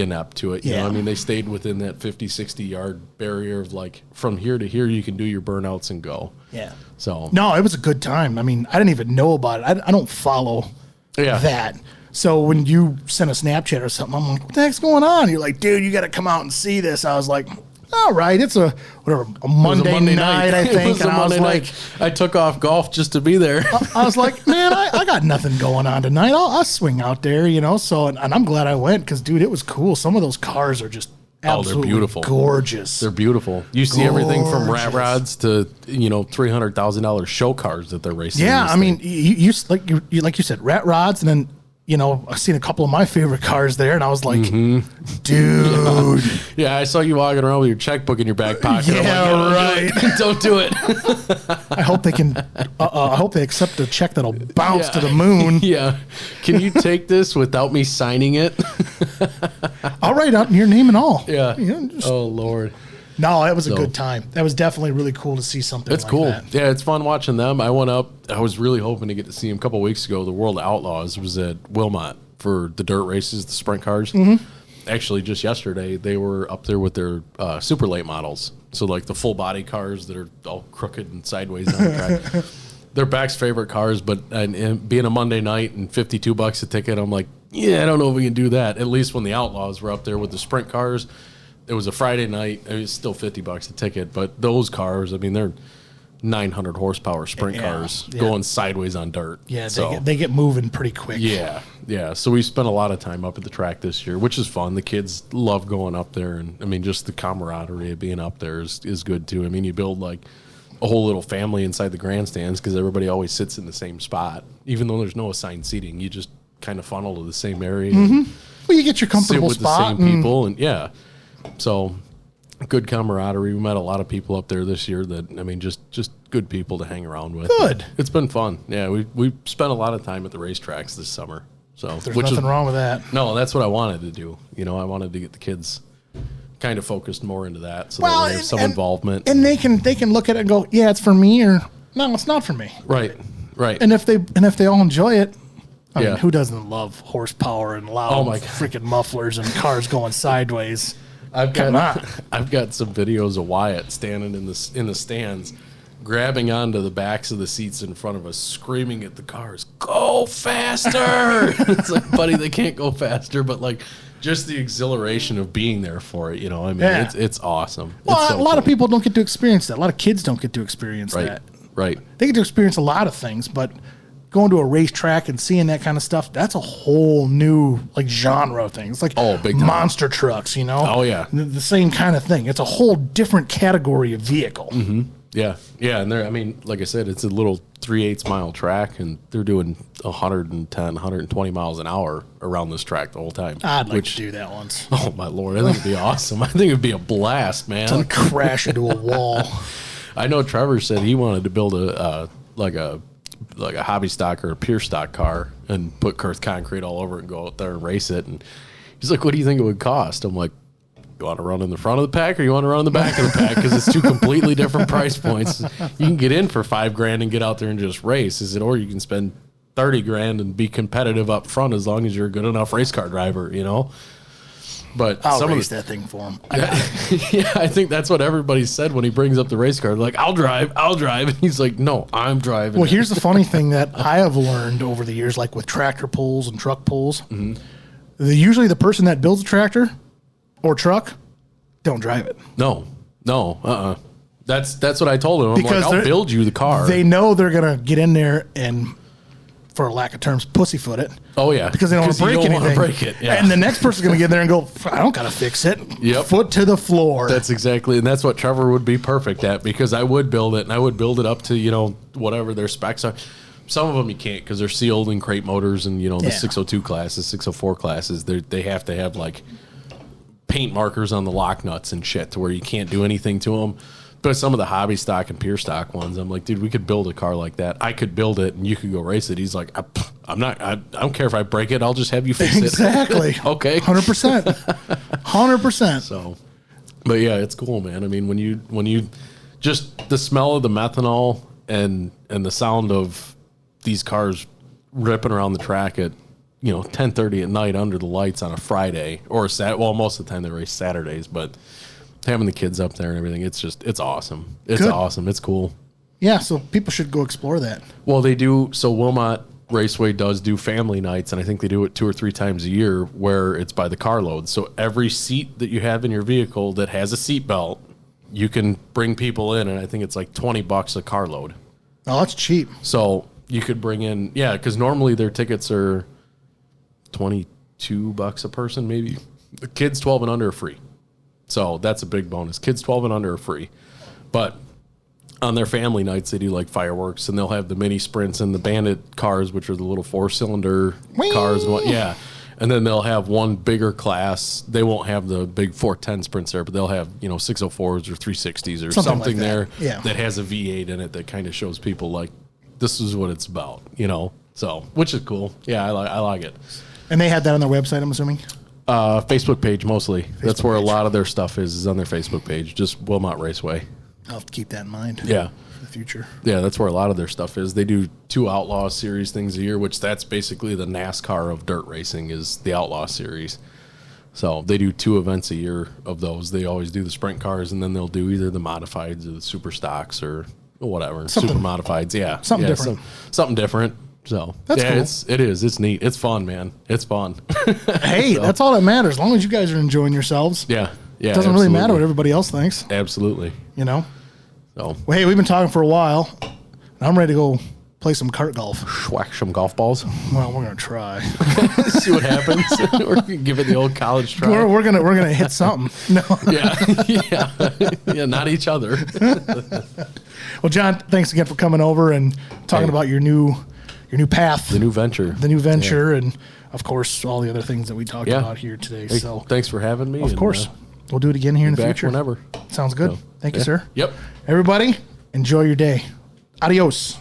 inept to it. You know, I mean, they stayed within that 50, 60 yard barrier of like, from here to here, you can do your burnouts and go.
Yeah.
So,
no, it was a good time. I mean, I didn't even know about it. I don't follow that. So when you sent a Snapchat or something, I'm like, what the heck's going on? You're like, dude, you got to come out and see this. I was like, all right, it's a Monday night, I think. And I was like,
I took off golf just to be there.
I was like, man, I got nothing going on tonight. I'll swing out there, you know. So, and I'm glad I went because, dude, it was cool. Some of those cars are just absolutely
they're beautiful,
gorgeous.
They're beautiful. You see everything from rat rods to, you know, $300,000 show cars that they're racing.
Yeah, I mean, you like you said, rat rods, and then, you know, I've seen a couple of my favorite cars there, and I was like, dude.
Yeah, I saw you walking around with your checkbook in your back pocket.
Yeah,
I'm like,
right.
Don't do it.
I hope they can. I hope they accept a check that'll bounce to the moon.
Yeah. Can you take this without me signing it?
I'll write out your name and all.
Yeah.
You know,
Oh, Lord.
No, it was a good time. That was definitely really cool to see something
It's
like
cool.
that.
Yeah, it's fun watching them. I went up. I was really hoping to get to see them a couple of weeks ago. The World Outlaws was at Wilmot for the dirt races, the sprint cars. Mm-hmm. Actually, just yesterday, they were up there with their super late models. So, like the full body cars that are all crooked and sideways on the track. They're Beck's favorite cars, but and being a Monday night and $52 a ticket, I'm like, yeah, I don't know if we can do that. At least when the Outlaws were up there with the sprint cars. It was a Friday night. It was still $50 a ticket, but those cars, I mean, they're 900 horsepower sprint cars going sideways on dirt.
Yeah, they get moving pretty quick.
Yeah. So we spent a lot of time up at the track this year, which is fun. The kids love going up there, and I mean, just the camaraderie of being up there is good too. I mean, you build like a whole little family inside the grandstands because everybody always sits in the same spot, even though there's no assigned seating. You just kind of funnel to the same area.
Mm-hmm. Well, you get your comfortable
sit with
spot.
The same people, and yeah. So, good camaraderie. We met a lot of people up there this year that, I mean, just good people to hang around with.
Good.
It's been fun. Yeah, we spent a lot of time at the racetracks this summer. So
there's nothing wrong with that.
No, that's what I wanted to do. You know, I wanted to get the kids kind of focused more into that, so that they have some involvement.
And they can look at it and go, yeah, it's for me, or no, it's not for me.
Right.
And if they all enjoy it. I mean, who doesn't love horsepower and loud freaking mufflers and cars going sideways?
I've got some videos of Wyatt standing in the stands, grabbing onto the backs of the seats in front of us, screaming at the cars, "Go faster!" It's like, buddy, they can't go faster, but like just the exhilaration of being there for it, I mean, it's awesome.
Well,
it's so
a lot of people don't get to experience that. A lot of kids don't get to experience that.
Right.
They get to experience a lot of things, but going to a racetrack and seeing that kind of stuff, that's a whole new like genre of thing. It's like
big time.
monster trucks,
Oh, yeah.
The same kind of thing. It's a whole different category of vehicle.
Mm-hmm. Yeah. And I mean, like I said, it's a little 3/8 mile track, and they're doing 110, 120 miles an hour around this track the whole time.
I'd like to do that once.
Oh, my Lord. I think it'd be awesome. I think it'd be a blast, man.
To crash into a wall.
I know Trevor said he wanted to build a hobby stock or a pure stock car and put earth concrete all over it and go out there and race it. And he's like, "What do you think it would cost?" I'm like, "You want to run in the front of the pack or you want to run in the back of the pack?" Because it's two completely different price points. You can get in for $5,000 and get out there and just race. Is it, or you can spend $30,000 and be competitive up front as long as you're a good enough race car driver, But
I'll race that thing for him.
Yeah, I think that's what everybody said when he brings up the race car. They're like, I'll drive. And he's like, "No, I'm driving."
Well, here's the funny thing that I have learned over the years, like with tractor pulls and truck pulls. Mm-hmm. Usually the person that builds a tractor or truck don't drive it.
No. That's what I told him. I'm like, I'll build you the car.
They know they're going to get in there and, for lack of terms, pussyfoot it.
Oh, yeah.
Because they don't want to break anything.
Want to break it. Yeah.
And the next person's going to get in there and go, "I don't got to fix it."
Yep.
Foot to the floor.
That's exactly. And that's what Trevor would be perfect at, because I would build it, and I would build it up to, whatever their specs are. Some of them you can't because they're sealed in crate motors, and, the 602 classes, 604 classes, they have to have, like, paint markers on the lock nuts and shit to where you can't do anything to them. But some of the hobby stock and pure stock ones, I'm like, dude, we could build a car like that. I could build it and you could go race it. He's like, I don't care if I break it. I'll just have you fix it.
Exactly.
Okay.
100%. 100%.
So, but yeah, it's cool, man. I mean, when you just the smell of the methanol and the sound of these cars ripping around the track at, 10:30 at night under the lights on a Friday or most of the time they race Saturdays, but having the kids up there and everything, it's awesome. It's
Good.
awesome. It's cool.
Yeah, so people should go explore that.
Well, they do. So Wilmot Raceway does do family nights, and I think they do it 2 or 3 times a year where it's by the carload. So every seat that you have in your vehicle that has a seat belt, you can bring people in, and I think it's like $20 a carload.
Oh, that's cheap.
So you could bring in, because normally their tickets are $22 a person, maybe. The kids 12 and under are free. So that's a big bonus. Kids 12 and under are free. But on their family nights, they do like fireworks, and they'll have the mini sprints and the bandit cars, which are the little 4-cylinder cars. And and then they'll have one bigger class. They won't have the big 410 sprints there, but they'll have, 604s or 360s or something like there that has a V8 in it that kind of shows people like, this is what it's about, So, which is cool. Yeah, I like it.
And they had that on their website, I'm assuming?
Facebook page mostly. That's where a lot of their stuff is on their Facebook page, just Wilmot Raceway.
I'll have to keep that in mind.
Yeah.
For the future.
Yeah, that's where a lot of their stuff is. They do 2 Outlaw Series things a year, which that's basically the NASCAR of dirt racing is the Outlaw Series. So they do 2 events a year of those. They always do the sprint cars, and then they'll do either the modifieds or the super stocks or whatever. Super modifieds, yeah.
Something different.
Something different. So
that's cool.
It's neat. It's fun, man. It's fun.
Hey, that's all that matters. As long as you guys are enjoying yourselves.
Yeah.
It doesn't really matter what everybody else thinks.
Absolutely.
So,
well,
hey, we've been talking for a while, and I'm ready to go play some kart golf.
Whack some golf balls.
Well, we're gonna try.
See what happens. We're gonna give it the old college try.
We're gonna hit something. No.
Yeah. Not each other.
Well, John, thanks again for coming over and talking about your new path,
the new venture,
and of course all the other things that we talked about here today.
Hey,
so
thanks for having me.
Of course, we'll do it again here in the future.
Whenever.
Sounds good. Thank you, sir.
Yep.
Everybody, enjoy your day. Adios.